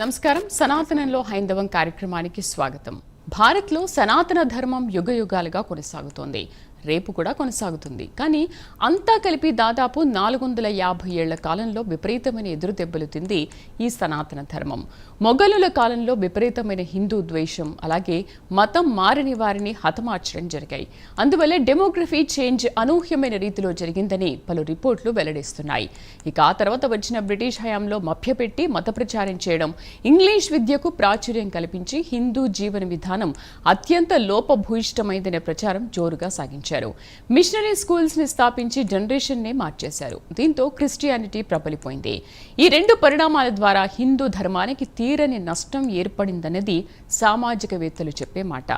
నమస్కారం. సనాతనంలో హైందవం కార్యక్రమానికి స్వాగతం. భారత్లో సనాతన ధర్మం యుగయుగాలుగా కొనసాగుతోంది, రేపు కూడా కొనసాగుతుంది. కానీ అంతా కలిపి దాదాపు 450 ఏళ్ల కాలంలో విపరీతమైన ఎదురు దెబ్బలు తింది ఈ సనాతన ధర్మం. మొఘలుల కాలంలో విపరీతమైన హిందూ ద్వేషం, అలాగే మతం మారని వారిని హతమార్చడం జరిగాయి. అందువల్ల డెమోగ్రఫీ చేంజ్ అనూహ్యమైన రీతిలో జరిగిందని పలు రిపోర్టులు వెల్లడిస్తున్నాయి. ఇక ఆ తర్వాత వచ్చిన బ్రిటిష్ హయాంలో మభ్యపెట్టి మత ప్రచారం చేయడం, ఇంగ్లీష్ విద్యకు ప్రాచుర్యం కల్పించి హిందూ జీవన విధానం అత్యంత లోపభూయిష్టమైందనే ప్రచారం జోరుగా సాగించారు. మిషనరీ స్కూల్స్ ని స్థాపించి జనరేషన్ నే మార్చేశారు. దీంతో క్రిస్టియానిటీ ప్రబలిపోయింది. ఈ రెండు పరిణామాల ద్వారా హిందూ ధర్మానికి తీరని నష్టం ఏర్పడిందన్నది సామాజికవేత్తలు చెప్పే మాట.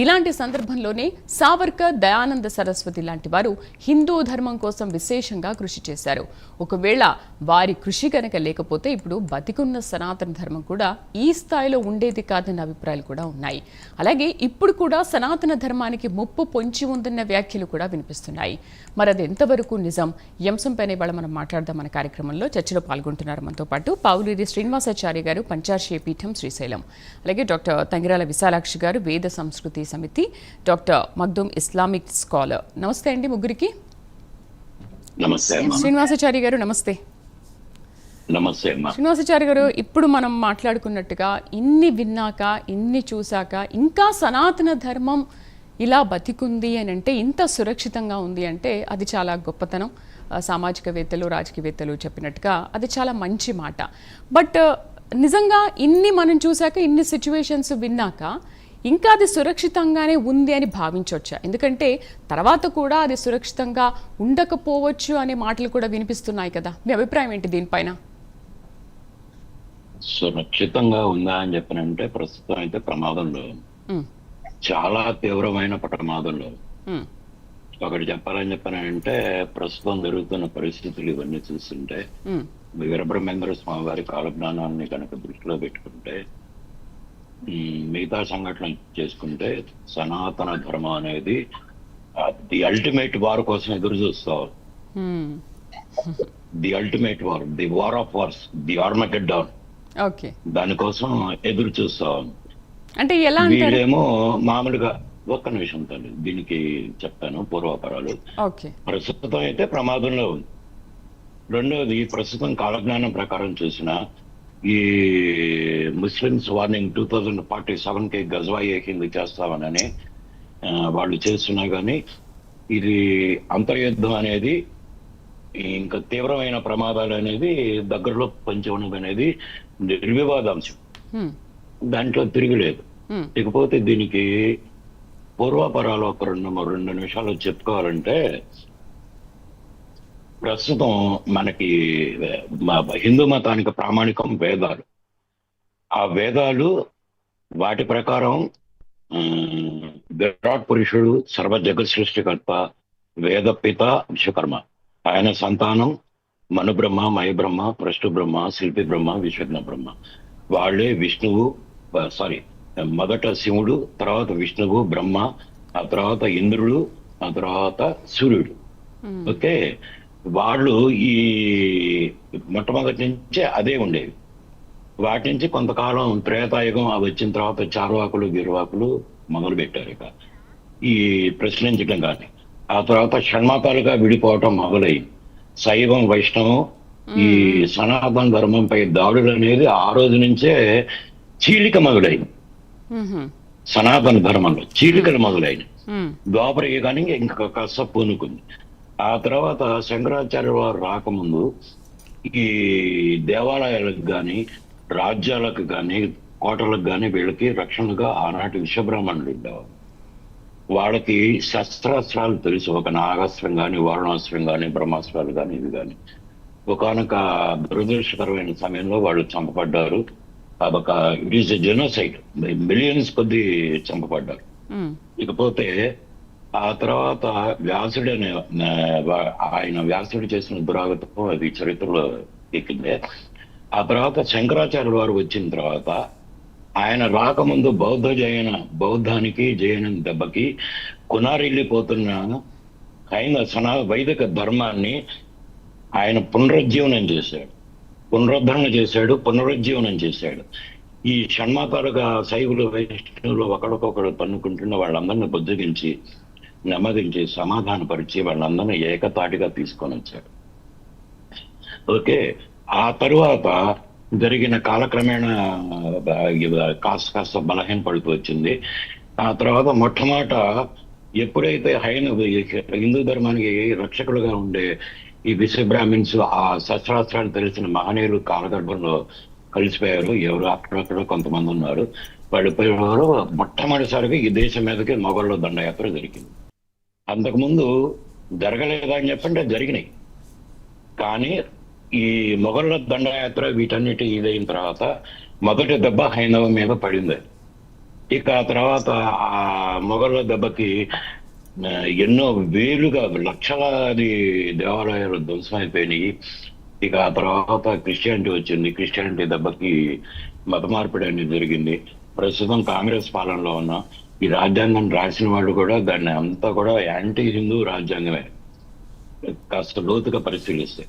ఇలాంటి సందర్భంలోనే సావర్కర్, దయానంద సరస్వతి లాంటి వారు హిందూ ధర్మం కోసం విశేషంగా కృషి చేశారు. ఒకవేళ వారి కృషి కనుక లేకపోతే ఇప్పుడు బతికున్న సనాతన ధర్మం కూడా ఈ స్థాయిలో ఉండేది కాదన్న అభిప్రాయాలు కూడా ఉన్నాయి. అలాగే ఇప్పుడు కూడా సనాతన ధర్మానికి ముప్పు పొంచి ఉందన్న వ్యాఖ్యలు కూడా వినిపిస్తున్నాయి. మరి అది ఎంతవరకు నిజం? ఈ అంశంపైన ఇవాళ మనం మాట్లాడదాం. మన కార్యక్రమంలో చర్చలో పాల్గొంటున్నారు మనతో పాటు పావులూరి శ్రీనివాసాచార్య గారు, పంచాశ్రీ పీఠం, శ్రీశైలం. అలాగే డాక్టర్ తంగిరాల విశాలాక్షి గారు, వేద సంస్కృతి సమితి, డాక్టర్ మగ్దూమ్ ఇస్లామిక్ స్కాలర్. నమస్తే అండి ముగ్గురికి. శ్రీనివాసాచార్య గారు నమస్తే. నమస్తే. శ్రీనివాసాచార్య గారు, ఇప్పుడు మనం మాట్లాడుకున్నట్టుగా ఇన్ని విన్నాక, ఇన్ని చూశాక ఇంకా సనాతన ధర్మం ఇలా బతికుంది అని అంటే, ఇంత సురక్షితంగా ఉంది అంటే అది చాలా గొప్పతనం. సామాజికవేత్తలు, రాజకీయవేత్తలు చెప్పినట్టుగా అది చాలా మంచి మాట. బట్ నిజంగా ఇన్ని మనం చూశాక, ఇన్ని సిచ్యువేషన్స్ విన్నాక ఇంకా అది సురక్షితంగానే ఉంది అని భావించవచ్చా? ఎందుకంటే తర్వాత కూడా అది సురక్షితంగా ఉండకపోవచ్చు అనే మాటలు కూడా వినిపిస్తున్నాయి కదా. మీ అభిప్రాయం ఏంటి దీనిపైన? సురక్షితంగా ఉందా అని చెప్పనంటే ప్రస్తుతం అయితే ప్రమాదంలో, చాలా తీవ్రమైన ప్రమాదంలో. ఒకటి చెప్పాలని చెప్పనంటే ప్రస్తుతం జరుగుతున్న పరిస్థితులు ఇవన్నీ చూస్తుంటే, వీరబ్రహ్మేంద్ర స్వామి వారి కాలజ్ఞానాన్ని కనుక దృష్టిలో పెట్టుకుంటే, మిగతా సంఘటనలు చేసుకుంటే, సనాతన ధర్మం అనేది ది అల్టిమేట్ వార్ కోసం ఎదురు చూస్తాం. The ultimate war, the war of wars, the Armageddon, దానికోసం ఎదురు చూస్తాం. అంటే ఎలా వీళ్ళేమో మామూలుగా ఒక్క నిమిషం తల్లి దీనికి చెప్తాను పూర్వాపరాలు. ప్రస్తుతం అయితే ప్రమాదంలో ఉంది. రెండోది, ప్రస్తుతం కాలజ్ఞానం ప్రకారం చూసిన ఈ ముస్లిమ్స్ వార్నింగ్ 2047కి గజ్వాయి హిందూ చేస్తామని వాళ్ళు చేస్తున్నా కానీ ఇది అంతర్యుద్ధం అనేది, ఇంకా తీవ్రమైన ప్రమాదాలు అనేది దగ్గరలో పొంచి ఉన్నది అనేది నిర్వివాదాంశం. దాంట్లో తిరిగిలేదు. ఇకపోతే దీనికి పూర్వాపరాలు ఒక రెండు నిమిషాలు చెప్పుకోవాలంటే, ప్రస్తుతం మనకి హిందూ మతానికి ప్రామాణికం వేదాలు. ఆ వేదాలు వాటి ప్రకారం విరాట్ పురుషుడు, సర్వ జగత్ సృష్టికర్త, వేద పిత విశ్వకర్మ, ఆయన సంతానం మనుబ్రహ్మ, మయబ్రహ్మ, ప్రష్టు బ్రహ్మ, శిల్పి బ్రహ్మ, విశ్వజ్ఞ బ్రహ్మ. వాళ్ళే విష్ణువు, మొదట శివుడు, తర్వాత విష్ణువు, బ్రహ్మ, ఆ తర్వాత ఇంద్రుడు, ఆ తర్వాత సూర్యుడు. ఓకే, వాళ్ళు ఈ మొట్టమొదటి నుంచే అదే ఉండేవి. వాటి నుంచి కొంతకాలం త్రేతాయుగం వచ్చిన తర్వాత చార్వాకులు, గిర్వాకులు మొదలు పెట్టారు ఇక ఈ ప్రశ్నించడం. కానీ ఆ తర్వాత షణ్మతాలుగా విడిపోవటం మొదలైంది. శైవం, వైష్ణవం, ఈ సనాతన ధర్మంపై దాడులు అనేది ఆ రోజు నుంచే చీలిక మొదలైంది. సనాతన ధర్మంలో చీలికలు మొదలైనవి. ద్వాపర యుగానికి ఇంకా కాస్త పూనుకుంది. ఆ తర్వాత శంకరాచార్య వారు రాకముందు ఈ దేవాలయాలకు కానీ, రాజ్యాలకు కానీ, కోటలకు కానీ వీళ్ళకి రక్షణగా ఆనాటి విశ్వబ్రహ్మణుడు ఉండేవారు. వాళ్ళకి శస్త్రాస్త్రాలు తెలుసు. ఒక నాగాస్త్రం కానీ, వారణాస్త్రం కానీ, బ్రహ్మాస్త్రాలు కానీ, ఇవి కానీ. ఒకనొక దురదృష్టకరమైన సమయంలో వాళ్ళు చంపబడ్డారు. ఒక it is a genocide, millions కొద్ది చంపబడ్డారు. ఇకపోతే ఆ తర్వాత వ్యాసుడు అనే వ్యాసుడు చేసిన దురాగతం అది చరిత్రలో ఎక్కింది. ఆ తర్వాత శంకరాచార్య వారు వచ్చిన తర్వాత, ఆయన రాకముందు బౌద్ధానికి జైన దెబ్బకి కునారిల్లిపోతున్న వైదిక ధర్మాన్ని ఆయన పునరుజ్జీవనం చేశాడు. పునరుద్ధరణ చేశాడు, పునరుజ్జీవనం చేశాడు. ఈ షణ్మాతాలుగా శైవులు వైష్ణవులు ఒకరికొకరు పన్నుకుంటున్న వాళ్ళందరినీ బుజ్జగించి నెమ్మదించి సమాధానపరిచి వాళ్ళందరినీ ఏకతాటిగా తీసుకొని వచ్చాడు. ఓకే, ఆ తరువాత జరిగిన కాలక్రమేణా కాస్త బలహీన పడుతూ వచ్చింది. ఆ తర్వాత మొట్టమొదట ఎప్పుడైతే హిందూ ధర్మానికి రక్షకులుగా ఉండే ఈ విశ్వ బ్రాహ్మిన్స్ ఆ శస్త్రాస్త్రాలు తెలిసిన మహనీయులు కాలగర్భంలో కలిసిపోయారు. ఎవరు అక్కడక్కడ కొంతమంది ఉన్నారు. వాళ్ళు మొట్టమొదటిసారిగా ఈ దేశం మీదకి మొఘల్లో దండయాత్ర జరిగింది. అంతకుముందు జరగలేదా అని చెప్పంటే జరిగినాయి. కానీ ఈ మొఘళ్ళ దండయాత్ర వీటన్నిటి ఇదైన తర్వాత మొదటి దెబ్బ హైందవం మీద పడింది. ఇక ఆ తర్వాత ఆ మొఘళ్ళ దెబ్బకి ఎన్నో వేలుగా లక్షలాది దేవాలయాలు ధ్వంసమైపోయినాయి. ఇక ఆ తర్వాత క్రిస్టియానిటీ వచ్చింది. క్రిస్టియానిటీ దెబ్బకి మత మార్పిడి అనేది జరిగింది. ప్రస్తుతం కాంగ్రెస్ పాలనలో ఉన్న ఈ రాజ్యాంగం రాసిన వాళ్ళు కూడా దాన్ని అంతా కూడా యాంటీ హిందూ రాజ్యాంగమే కాస్త లోతుగా పరిశీలిస్తే.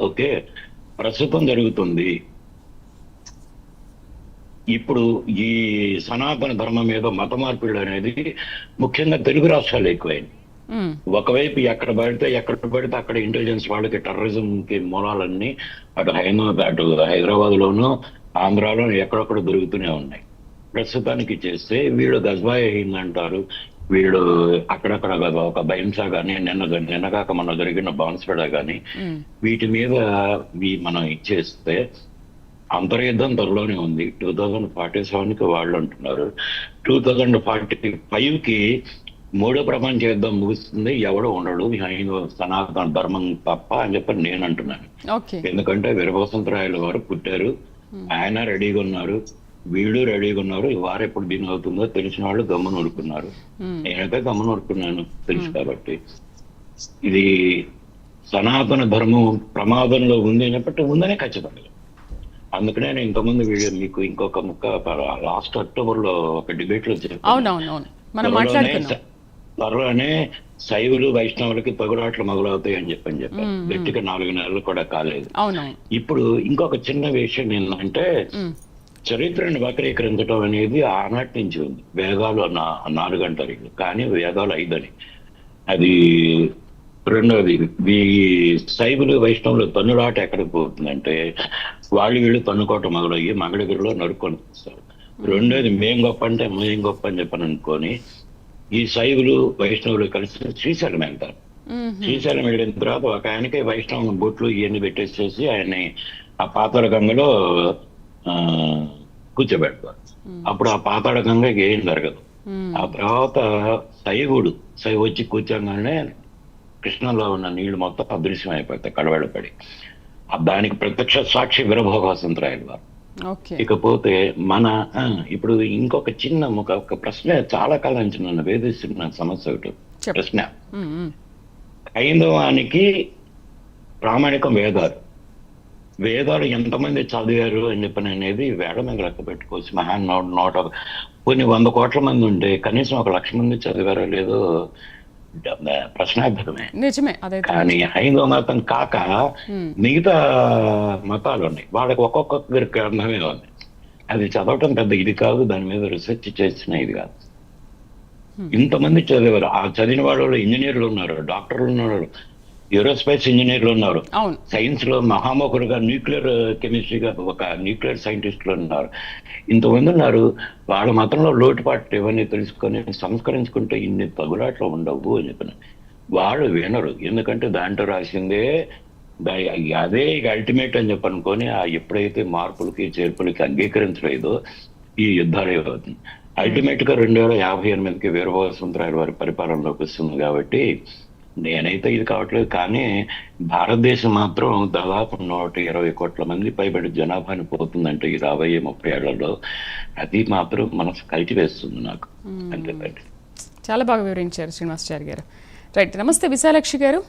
ఓకే, ప్రస్తుతం జరుగుతుంది ఇప్పుడు ఈ సనాతన ధర్మం మీద మత మార్పిడి అనేది ముఖ్యంగా తెలుగు రాష్ట్రాలు ఎక్కువైంది. ఒకవైపు ఎక్కడ పడితే అక్కడ ఇంటెలిజెన్స్ వాళ్ళకి టెర్రరిజం కి మూలాలన్నీ అటు హైదరాబాద్ లోను ఆంధ్రాలో ఎక్కడొక్కడ దొరుకుతూనే ఉన్నాయి. ప్రస్తుతానికి చేస్తే వీళ్ళు గజ్బాయ్ అయిందంటారు, వీళ్ళు అక్కడక్కడ ఒక బహింసా కానీ నిన్నగాక మన జరిగిన బాన్స్పేడ కానీ వీటి మీద మనం ఇచ్చేస్తే అంతర్యుద్ధం త్వరలోనే ఉంది. 2047కి వాళ్ళు అంటున్నారు. 2045కి మూడో ప్రపంచ యుద్ధం ముగుస్తుంది, ఎవడో ఉండడు సనాతన ధర్మం తప్ప అని చెప్పి నేను అంటున్నాను. ఎందుకంటే వీరభద్రరాయలు వారు పుట్టారు, ఆయన రెడీగా ఉన్నారు, వీళ్ళు రెడీగా ఉన్నారు. వారు ఎప్పుడు దీని అవుతుందో తెలిసిన వాళ్ళు గమ్మున ఊరుకున్నారు. నేనైతే గమ్మున ఊరుకున్నాను తెలుసు కాబట్టి. ఇది సనాతన ధర్మం ప్రమాదంలో ఉంది అని ఉందనే ఖచ్చితంగా. అందుకనే నేను ఇంతకుముందు వీడియో మీకు ఇంకొక ముక్క లాస్ట్ అక్టోబర్ లో ఒక డిబేట్ లో చెప్పాను. త్వరలోనే శైవులు వైష్ణవులకి తగులాట్లు మొదలవుతాయి అని చెప్పాను. గట్టిగా 4 నెలలు కూడా కాలేదు. ఇప్పుడు ఇంకొక చిన్న విషయం ఏంటంటే చరిత్రను వక్రీకరించడం అనేది ఆనాటి నుంచి ఉంది. వేదాలు 4 అంటారు, కానీ వేదాలు 5 అని. అది రెండవది, ఈ శైవులు వైష్ణవులు తన్నులాట ఎక్కడికి పోతుందంటే వీళ్ళు తన్నుకోవటం మొదలయ్యి మంగళగిరిలో నరుక్కొని వస్తారు. రెండోది మేం గొప్ప అంటే మేం గొప్ప అని చెప్పని అనుకొని ఈ శైవులు వైష్ణవులు కలిసి శ్రీశైలం వెళ్తారు. శ్రీశైలం వెళ్ళిన తర్వాత ఒక ఆయనకి వైష్ణవ బొట్లు ఇవన్నీ పెట్టేసేసి ఆయన్ని ఆ పాతాళ గంగలో కూర్చోబెడతారు. అప్పుడు ఆ పాతాళ గంగకి ఏం జరగదు. ఆ తర్వాత శైవ వచ్చి కూర్చోగానే కృష్ణలో ఉన్న నీళ్లు మొత్తం అదృశ్యం అయిపోతాయి కడవెళ్ళపడి. దానికి ప్రత్యక్ష సాక్షి వీరభోగవసంతరాయలు వారు. ఇకపోతే మన ఇప్పుడు ఇంకొక చిన్న ఒక ప్రశ్న చాలా కాలం నుంచి నన్ను వేధిస్తున్న సమస్య ఒకటి ప్రశ్న. హైందవానికి ప్రామాణికం వేదాలు ఎంతమంది చదివారు అని చెప్పని అనేది వేడ మీద లెక్క పెట్టుకోవచ్చు. కొన్ని 100 కోట్ల మంది ఉంటే కనీసం 1 లక్ష మంది చదివారో లేదో ప్రశ్నార్థకమే. కానీ హైందవ మతం కాక మిగతా మతాలు ఉన్నాయి, వాళ్ళకి ఒక్కొక్క గ్రంథమే ఉంది. అది చదవటం పెద్ద ఇది కాదు, దాని మీద రీసెర్చ్ చేసిన ఇది కాదు. ఇంతమంది చదివారు. ఆ చదివిన వాళ్ళు ఇంజనీర్లు ఉన్నారు, డాక్టర్లు ఉన్నారు, ఏరోస్పేస్ ఇంజనీర్లు ఉన్నారు, సైన్స్ లో మహామోకులుగా న్యూక్లియర్ కెమిస్ట్రీగా ఒక న్యూక్లియర్ సైంటిస్టులు ఉన్నారు. ఇంతమంది ఉన్నారు. వాళ్ళ మతంలో లోటుపాట్లు ఇవన్నీ తెలుసుకొని సంస్కరించుకుంటే ఇన్ని తగులాట్లు ఉండవు అని చెప్పిన వాళ్ళు వినరు. ఎందుకంటే దాంట్లో రాసిందే అదే ఇక అల్టిమేట్ అని చెప్పి అనుకొని ఎప్పుడైతే మార్పులకి చేర్పులకి అంగీకరించలేదో ఈ యుద్ధాలే అవుతుంది. అల్టిమేట్ గా 2058కి వీరభద్రరాయల వారి పరిపాలనలోకి వస్తుంది. కాబట్టి నేనైతే ఇది కావట్లేదు. కానీ భారతదేశం మాత్రం దాదాపు 120 కోట్ల మంది పైబడి జనాభాని పోతుందంటే ఈ 20-30 ఏళ్లలో. అది మాత్రం మనసు కలిసి వేస్తుంది నాకు. అంతే. చాలా బాగా వివరించారు శ్రీనివాసాచారి గారు. రైట్, నమస్తే విశాలాక్షి గారు.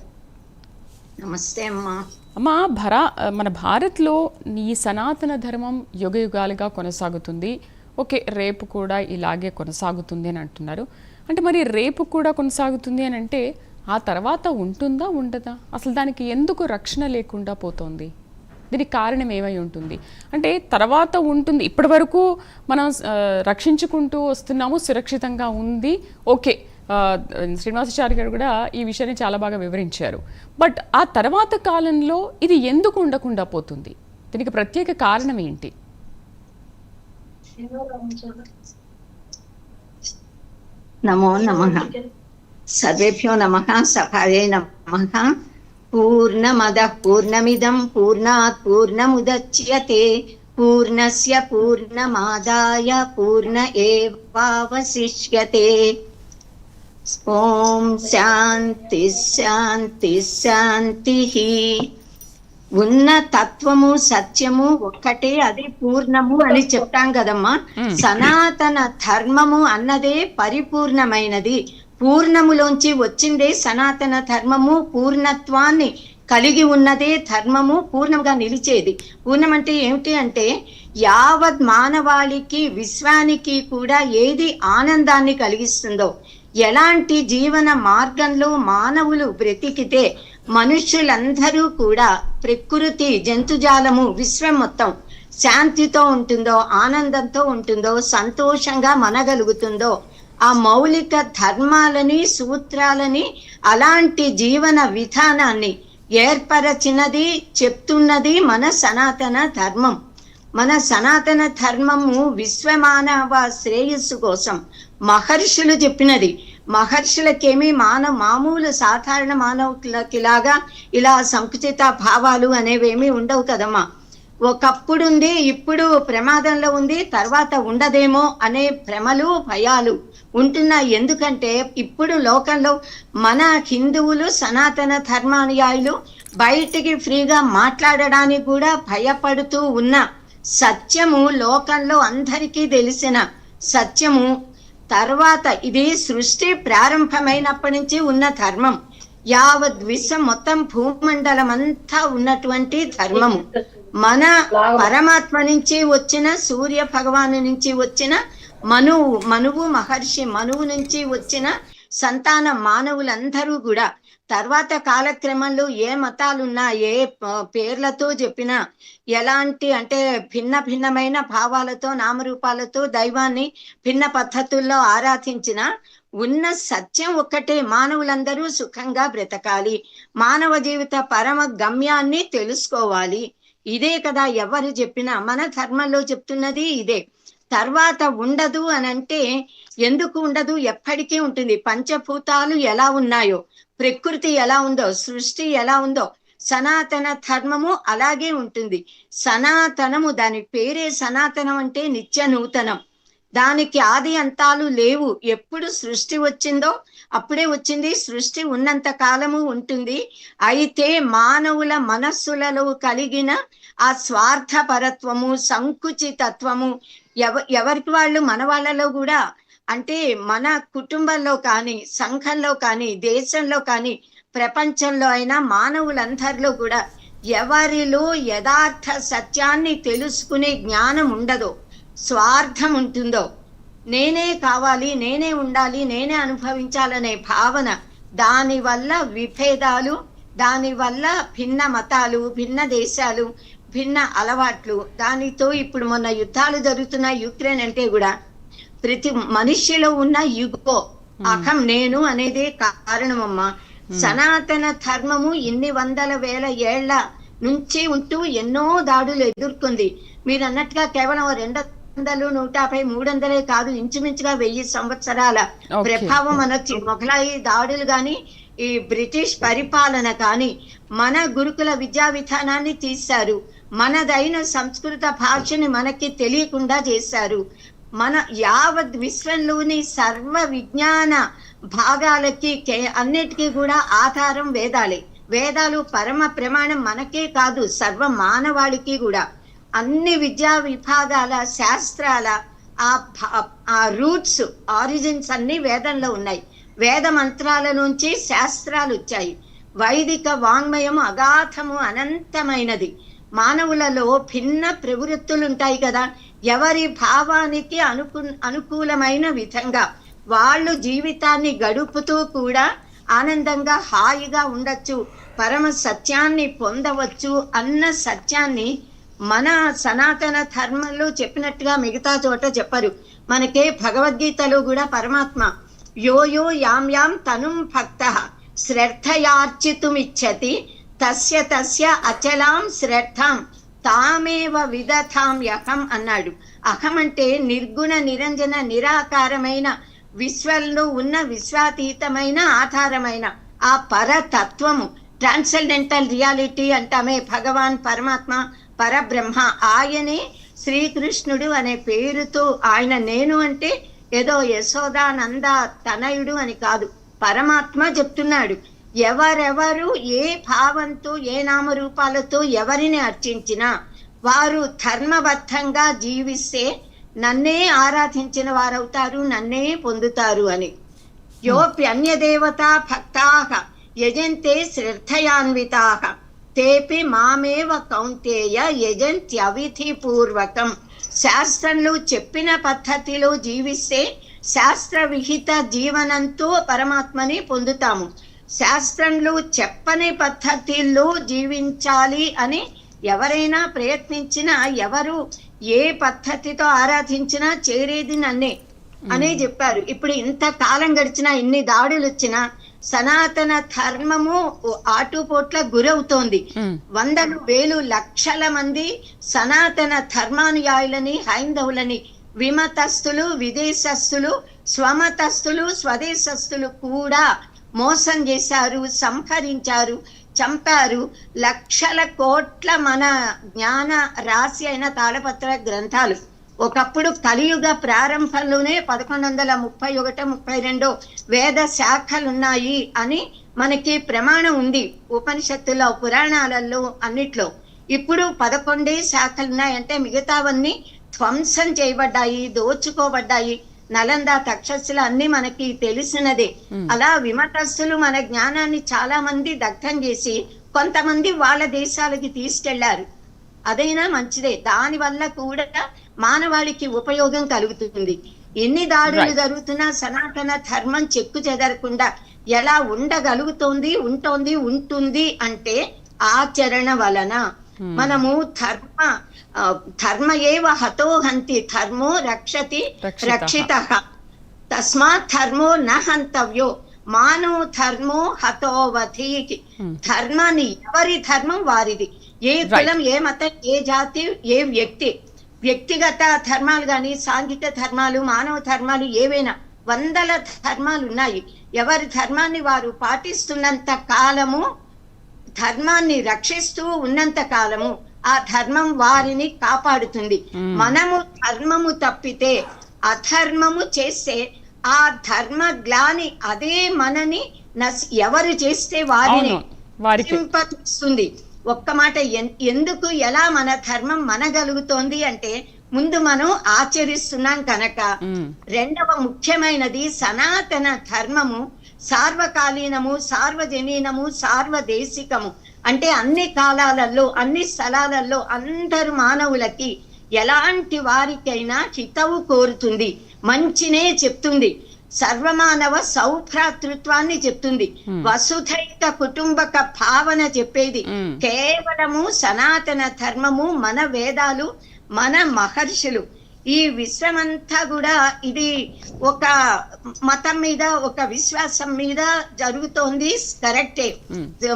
నమస్తే అమ్మా. అమ్మా, మన భారత్లో ఈ సనాతన ధర్మం యుగ యుగాలుగా కొనసాగుతుంది. ఓకే, రేపు కూడా ఇలాగే కొనసాగుతుంది అని అంటున్నారు. అంటే మరి రేపు కూడా కొనసాగుతుంది అని అంటే ఆ తర్వాత ఉంటుందా ఉండదా? అసలు దానికి ఎందుకు రక్షణ లేకుండా పోతోంది? దీనికి కారణం ఏమై ఉంటుంది? అంటే తర్వాత ఉంటుంది, ఇప్పటి వరకు మనం రక్షించుకుంటూ వస్తున్నాము, సురక్షితంగా ఉంది, ఓకే. శ్రీనివాసాచారి గారు కూడా ఈ విషయాన్ని చాలా బాగా వివరించారు. బట్ ఆ తర్వాత కాలంలో ఇది ఎందుకు ఉండకుండా పోతుంది? దీనికి ప్రత్యేక కారణం ఏంటి? నమో నమః. సర్వేభ్యో నమః. సభాయే నమః. పూర్ణమదః పూర్ణమిదం పూర్ణాత్ పూర్ణముదచ్యతే పూర్ణస్య పూర్ణమాదాయ పూర్ణమేవావశిష్యతే. ఓం శాంతి శాంతి శాంతి. ఉన్న తత్వము సత్యము ఒక్కటే, అది పూర్ణము అని చెప్తాం కదమ్మా. సనాతన ధర్మము అన్నదే పరిపూర్ణమైనది. పూర్ణములోంచి వచ్చిందే సనాతన ధర్మము. పూర్ణత్వాన్ని కలిగి ఉన్నదే ధర్మము, పూర్ణంగా నిలిచేది. పూర్ణం అంటే ఏమిటి అంటే యావత్ మానవాళికి విశ్వానికి కూడా ఏది ఆనందాన్ని కలిగిస్తుందో, ఎలాంటి జీవన మార్గంలో మానవులు బ్రతికితే మనుష్యులందరూ కూడా ప్రకృతి జంతుజాలము విశ్వం మొత్తం శాంతితో ఉంటుందో, ఆనందంతో ఉంటుందో, సంతోషంగా మనగలుగుతుందో, ఆ మౌలిక ధర్మాలని సూత్రాలని అలాంటి జీవన విధానాన్ని ఏర్పరచినది చెప్తున్నది మన సనాతన ధర్మం. మన సనాతన ధర్మము విశ్వమానవ శ్రేయస్సు కోసం మహర్షులు చెప్పినది. మహర్షులకేమి మామూలు సాధారణ మానవులకిలాగా ఇలా సంకుచిత భావాలు అనేవేమీ ఉండవు కదమ్మా. ఒకప్పుడుంది, ఇప్పుడు ప్రమాదంలో ఉంది, తర్వాత ఉండదేమో అనే భ్రమలు భయాలు ఉంటున్నాయి. ఎందుకంటే ఇప్పుడు లోకంలో మన హిందువులు సనాతన ధర్మానుయాయులు బయటికి ఫ్రీగా మాట్లాడడానికి కూడా భయపడుతూ ఉన్న సత్యము, లోకంలో అందరికీ తెలిసిన సత్యము. తర్వాత ఇది సృష్టి ప్రారంభమైనప్పటి నుంచి ఉన్న ధర్మం. యావత్ విశ్వం మొత్తం భూమండలం అంతా ఉన్నటువంటి ధర్మము. మన పరమాత్మ నుంచి వచ్చిన, సూర్య భగవాను నుంచి వచ్చిన మనువు మహర్షి మనువు నుంచి వచ్చిన సంతాన మానవులందరూ కూడా తర్వాత కాలక్రమంలో ఏ మతాలున్నా, ఏ పేర్లతో చెప్పినా, ఎలాంటి అంటే భిన్నమైన భావాలతో నామరూపాలతో దైవాన్ని భిన్న పద్ధతుల్లో ఆరాధించిన ఉన్న సత్యం ఒక్కటే, మానవులందరూ సుఖంగా బ్రతకాలి, మానవ జీవిత పరమ గమ్యాన్ని తెలుసుకోవాలి. ఇదే కదా ఎవరు చెప్పినా, మన ధర్మంలో చెప్తున్నది ఇదే. తర్వాత ఉండదు అని అంటే ఎందుకు ఉండదు? ఎప్పటికీ ఉంటుంది. పంచభూతాలు ఎలా ఉన్నాయో, ప్రకృతి ఎలా ఉందో, సృష్టి ఎలా ఉందో, సనాతన ధర్మము అలాగే ఉంటుంది. సనాతనము, దాని పేరే సనాతనం అంటే నిత్య నూతనం. దానికి ఆది అంతాలు లేవు. ఎప్పుడు సృష్టి వచ్చిందో అప్పుడే వచ్చింది, సృష్టి ఉన్నంత కాలము ఉంటుంది. అయితే మానవుల మనస్సులలో కలిగిన ఆ స్వార్థపరత్వము, సంకుచితత్వము ఎవరికి వాళ్ళు, మన వాళ్ళలో కూడా, అంటే మన కుటుంబంలో కానీ, సంఘంలో కానీ, దేశంలో కానీ, ప్రపంచంలో అయినా మానవులందరిలో కూడా ఎవరిలో యథార్థ సత్యాన్ని తెలుసుకునే జ్ఞానం ఉండదో, స్వార్థం ఉంటుందో, నేనే కావాలి, నేనే ఉండాలి, నేనే అనుభవించాలనే భావన, దానివల్ల విభేదాలు, దానివల్ల భిన్న మతాలు, భిన్న దేశాలు, భిన్న అలవాట్లు. దానితో ఇప్పుడు మొన్న యుద్ధాలు జరుగుతున్న యుక్రెయిన్ అంటే కూడా ప్రతి మనిషిలో ఉన్న యుగో, అహం, నేను అనేదే కారణమమ్మా. సనాతన ధర్మము ఇన్ని వందల వేల ఏళ్ల నుంచి ఉంటూ ఎన్నో దాడులు ఎదుర్కొంది. మీరు అన్నట్టుగా కేవలం 200, 150, 300 కాదు, ఇంచుమించుగా 1000 సంవత్సరాల ప్రభావం అనొచ్చు. మొఘలాయి దాడులు గాని, ఈ బ్రిటిష్ పరిపాలన కానీ మన గురుకుల విద్యా విధానాన్ని తీశారు. మనదైన సంస్కృత భాషని మనకి తెలియకుండా చేశారు. మన యావత్ విశ్వంలోని సర్వ విజ్ఞాన భాగాలకి అన్నిటికీ కూడా ఆధారం వేదాలే. వేదాలు పరమ ప్రమాణం మనకే కాదు, సర్వ మానవాళికి కూడా. అన్ని విద్యా విభాగాల శాస్త్రాల ఆ రూట్స్, ఆరిజిన్స్ అన్ని వేదంలో ఉన్నాయి. వేద మంత్రాల నుంచి శాస్త్రాలు వచ్చాయి. వైదిక వాంగ్మయం అగాధము, అనంతమైనది. మానవులలో భిన్న ప్రవృత్తులు ఉంటాయి కదా, ఎవరి భావానికి అనుకూలమైన విధంగా వాళ్ళు జీవితాన్ని గడుపుతూ కూడా ఆనందంగా హాయిగా ఉండొచ్చు, పరమ సత్యాన్ని పొందవచ్చు అన్న సత్యాన్ని మన సనాతన ధర్మంలో చెప్పినట్టుగా మిగతా చోట చెప్పరు. మనకే భగవద్గీతలో కూడా పరమాత్మ యో యో యాం యాం తనుం భక్తః శ్రద్ధయార్చితుమిచ్చతి తస్య తస్య అచలాం శ్రద్ధాం తామేవ విదథామ్యహం అన్నాడు. అహం అంటే నిర్గుణ నిరంజన నిరాకారమైన విశ్వంలో ఉన్న విశ్వాతీతమైన ఆధారమైన ఆ పరతత్వము, ట్రాన్సెండెంటల్ రియాలిటీ అంటామే, భగవాన్ పరమాత్మ పరబ్రహ్మ. ఆయనే శ్రీకృష్ణుడు అనే పేరుతో ఆయన నేను అంటే ఏదో యశోదానంద తనయుడు అని కాదు, పరమాత్మ చెప్తున్నాడు. ఎవరెవరు ఏ భావంతో ఏ నామరూపాలతో ఎవరిని అర్చించినా వారు ధర్మబద్ధంగా జీవిస్తే నన్నే ఆరాధించిన వారవుతారు, నన్నే పొందుతారు అని. యోప్యన్యదేవతా భక్తాః యజంతే శ్రద్ధయాన్వితాః తేపి మామేవ కౌంతేయ యజంత్యవిధి పూర్వకం. శాస్త్రంలో చెప్పిన పద్ధతిలో జీవిస్తే శాస్త్ర విహిత జీవనంతో పరమాత్మని పొందుతాము. శాస్త్రంలో చెప్పని పద్ధతిలో జీవించాలి అని ఎవరైనా ప్రయత్నించినా, ఎవరు ఏ పద్ధతితో ఆరాధించినా చేరేది నన్నే అనే చెప్పారు. ఇప్పుడు ఇంత కాలం గడిచినా, ఇన్ని దాడులు వచ్చినా సనాతన ధర్మము ఆటుపోట్ల గురవుతోంది. వందలు వేలు లక్షల మంది సనాతన ధర్మానుయాయులని, హైందవులని, విమతస్థులు, విదేశస్థులు, స్వమతస్థులు, స్వదేశస్థులు కూడా మోసం చేశారు, సంహరించారు, చంపారు. లక్షల కోట్ల మన జ్ఞాన రాశి అయిన తాళపత్ర గ్రంథాలు ఒకప్పుడు కలియుగ ప్రారంభంలోనే 1131-32 వేద శాఖలున్నాయి అని మనకి ప్రమాణం ఉంది, ఉపనిషత్తులో, పురాణాలలో, అన్నిట్లో. ఇప్పుడు 11 శాఖలున్నాయంటే మిగతావన్నీ ధ్వంసం చేయబడ్డాయి, దోచుకోబడ్డాయి. నలంద, తక్షశిల అన్ని మనకి తెలిసినదే. అలా విమతస్థులు మన జ్ఞానాన్ని చాలా మంది దగ్ధం చేసి కొంతమంది వాళ్ళ దేశాలకి తీసుకెళ్లారు. అదైనా మంచిదే, దాని వల్ల కూడా మానవాళికి ఉపయోగం కలుగుతుంది. ఎన్ని దాడులు జరుగుతున్నా సనాతన ధర్మం చెక్కు చెదరకుండా ఎలా ఉంటుంది అంటే ఆచరణ వలన. మనము ధర్మ ఏవ హతో హంతి ధర్మో రక్షతి రక్షితః తస్మాత్ ధర్మో న హంతవ్యో మానో ధర్మో హతోవధీకి. ధర్మాన్ని, ఎవరి ధర్మం వారిది. ఏ కులం, ఏ మతం, ఏ జాతి, ఏ వ్యక్తిగత ధర్మాలు కానీ, సాంఘిక ధర్మాలు, మానవ ధర్మాలు, ఏవైనా వందల ధర్మాలు ఉన్నాయి. ఎవరి ధర్మాన్ని వారు పాటిస్తున్నంత కాలము, ధర్మాన్ని రక్షిస్తూ ఉన్నంత కాలము ఆ ధర్మం వారిని కాపాడుతుంది. మనము ధర్మము తప్పితే, అధర్మము చేస్తే ఆ ధర్మ గ్లాని అదే మనని ఎవరు చేస్తే వారిని చింపతిస్తుంది. ఒక్క మాట, ఎందుకు ఎలా మన ధర్మం మనగలుగుతోంది అంటే ముందు మనం ఆచరిస్తున్నాం కనుక. రెండవ ముఖ్యమైనది, సనాతన ధర్మము సార్వకాలీనము, సార్వజనీనము, సార్వదేశికము. అంటే అన్ని కాలాలలో, అన్ని స్థలాలలో అందరు మానవులకి, ఎలాంటి వారికైనా హితవు కోరుతుంది, మంచినే చెప్తుంది, సర్వమానవ సౌభ్రాతృత్వాన్ని చెప్తుంది, వసుధైక కుటుంబక భావన చెప్పేది కేవలము సనాతన ధర్మము, మన వేదాలు, మన మహర్షులు. ఈ విశ్వమంతా కూడా ఇది ఒక మతం మీద, ఒక విశ్వాసం మీద జరుగుతోంది, కరెక్టే.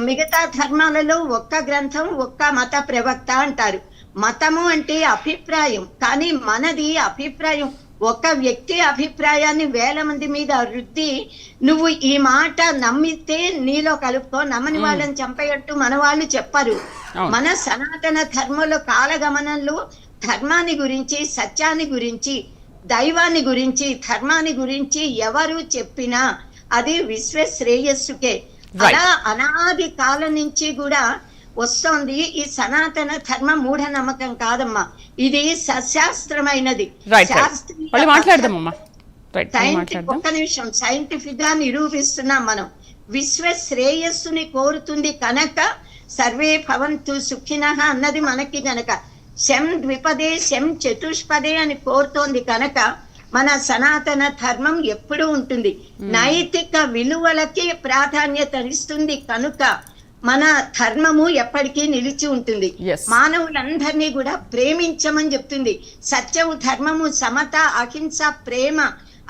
మిగతా ధర్మాలలో ఒక్క గ్రంథం, ఒక్క మత ప్రవక్త అంటారు. మతము అంటే అభిప్రాయం, కానీ మనది అభిప్రాయం ఒక వ్యక్తి అభిప్రాయాన్ని వేల మంది మీద రుద్ది, నువ్వు ఈ మాట నమ్మితే నీలో కలుపుకో, నమ్మని వాళ్ళని చంపేయట్టు మన వాళ్ళు చెప్పరు. మన సనాతన ధర్మంలో కాలగమనంలో ధర్మాన్ని గురించి, సత్యాన్ని గురించి, దైవాన్ని గురించి, ధర్మాన్ని గురించి ఎవరు చెప్పినా అది విశ్వ శ్రేయస్సుకే. అలా అనాది కాలం నుంచి కూడా వస్తోంది. ఈ సనాతన ధర్మ మూఢ నమ్మకం కాదమ్మా, ఇది సశాస్త్రమైనది. ఒక్క నిమిషం, సైంటిఫిక్ గా నిరూపిస్తున్నాం మనం. విశ్వ శ్రేయస్సుని కోరుతుంది కనుక సర్వే భవంతు సుఖినః అన్నది మనకి గనక, శం ద్విపదే శం చతుష్పదే అని కోరుతోంది కనుక మన సనాతన ధర్మం ఎప్పుడూ ఉంటుంది. నైతిక విలువలకి ప్రాధాన్యత ఇస్తుంది కనుక మన ధర్మము ఎప్పటికీ నిలిచి ఉంటుంది. మానవులందరినీ కూడా ప్రేమించమని చెప్తుంది. సత్యము, ధర్మము, సమత, అహింస, ప్రేమ,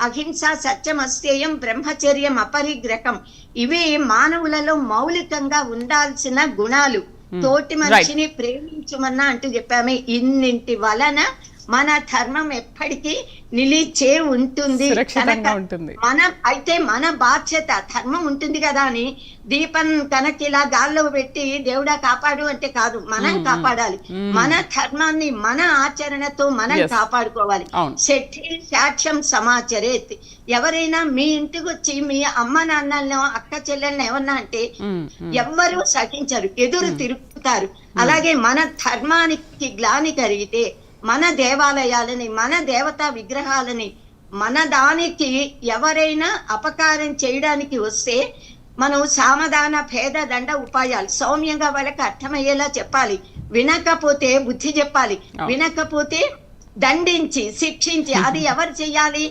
అహింస, సత్యం, అస్థేయం, బ్రహ్మచర్యం, అపరిగ్రహం, ఇవి మానవులలో మౌలికంగా ఉండాల్సిన గుణాలు. తోటి మనిషిని ప్రేమించమన్నా అంటూ చెప్పామే. ఇన్నింటి వలన మన ధర్మం ఎప్పటికీ నిలిచే ఉంటుంది. మన బాధ్యత ధర్మం ఉంటుంది కదా అని దీపం కనుక ఇలా గాల్లో పెట్టి దేవుడా కాపాడు అంటే కాదు, మనం కాపాడాలి. మన ధర్మాన్ని మన ఆచరణతో మనం కాపాడుకోవాలి. శెట్టి సాక్ష్యం సమాచరేత్. ఎవరైనా మీ ఇంటికి వచ్చి మీ అమ్మ నాన్నలను, అక్క చెల్లెల్ని ఏమన్నా అంటే ఎవ్వరూ సహించరు, ఎదురు తిరుగుతారు. అలాగే మన ధర్మానికి గ్లాని కలిగితే, మన దేవాలయాలని, మన దేవతా విగ్రహాలని, మన దానికి ఎవరైనా అపకారం చేయడానికి వస్తే మనం సామధాన భేద దండ ఉపాయాలు సౌమ్యంగా వాళ్ళకి అర్థమయ్యేలా చెప్పాలి. వినకపోతే బుద్ధి చెప్పాలి, వినకపోతే దండించి శిక్షించి. అది ఎవరు చెయ్యాలి?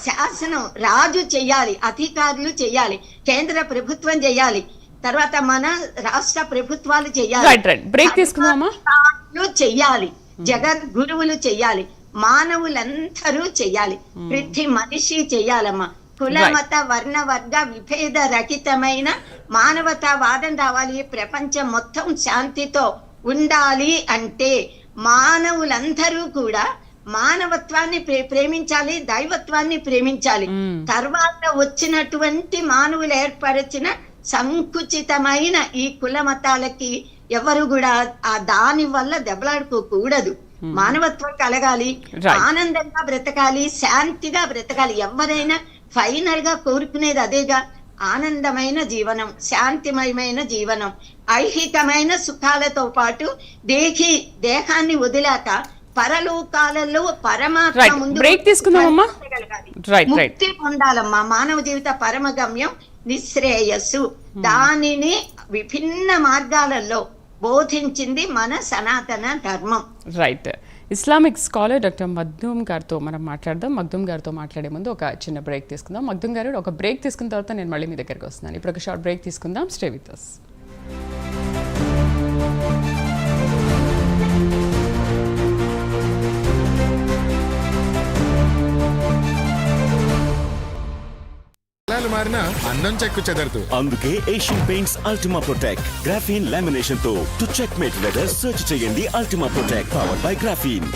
శాసనం, రాజు చెయ్యాలి, అధికారులు చెయ్యాలి, కేంద్ర ప్రభుత్వం చెయ్యాలి, తర్వాత మన రాష్ట్ర ప్రభుత్వాలు చెయ్యాలి, జగద్గురువులు చెయ్యాలి, మానవులందరూ చెయ్యాలి, ప్రతి మనిషి చెయ్యాలమ్మా. కుల మత వర్ణ వర్గ విభేద రహితమైన మానవతావాదం రావాలి. ప్రపంచం మొత్తం శాంతితో ఉండాలి అంటే మానవులందరూ కూడా మానవత్వాన్ని ప్రేమించాలి, దైవత్వాన్ని ప్రేమించాలి. తర్వాత వచ్చినటువంటి మానవులు ఏర్పరిచిన సంకుచితమైన ఈ కుల మతాలకి ఎవరు కూడా దాని వల్ల దెబ్బలాడుకోకూడదు. మానవత్వం కలగాలి, ఆనందంగా బ్రతకాలి, శాంతిగా బ్రతకాలి. ఎవరైనా ఫైనల్ గా కోరుకునేది అదేగా, ఆనందమైన జీవనం, శాంతిమయమైన జీవనం, ఐహికమైన సుఖాలతో పాటు దేహాన్ని వదిలాక పరలోకాలలో పరమాత్మ ముందు ముక్తి పొందాలమ్మా. మానవ జీవిత పరమగమ్యం నిశ్రేయస్సు. దానిని విభిన్న మార్గాలలో బోధించింది మన సనాతన ధర్మం. Right. Islamic scholar doctor Makhdoom గారితో మనం మాట్లాడదాం. మగ్దూమ్ గారితో మాట్లాడే ముందు ఒక చిన్న బ్రేక్ తీసుకుందాం. మగ్దూమ్ గారు, ఒక బ్రేక్ తీసుకున్న తర్వాత నేను మళ్ళీ మీ దగ్గరికి వస్తున్నాను. ఇప్పుడు ఒక షార్ట్ బ్రేక్ తీసుకుందాం. Stay with us. అందం చెక్కు చెదరదు. అందుకే Asian Paints Ultima Protect graphene lamination తో to checkmate weather search చేయండి. Ultima Protect powered by graphene.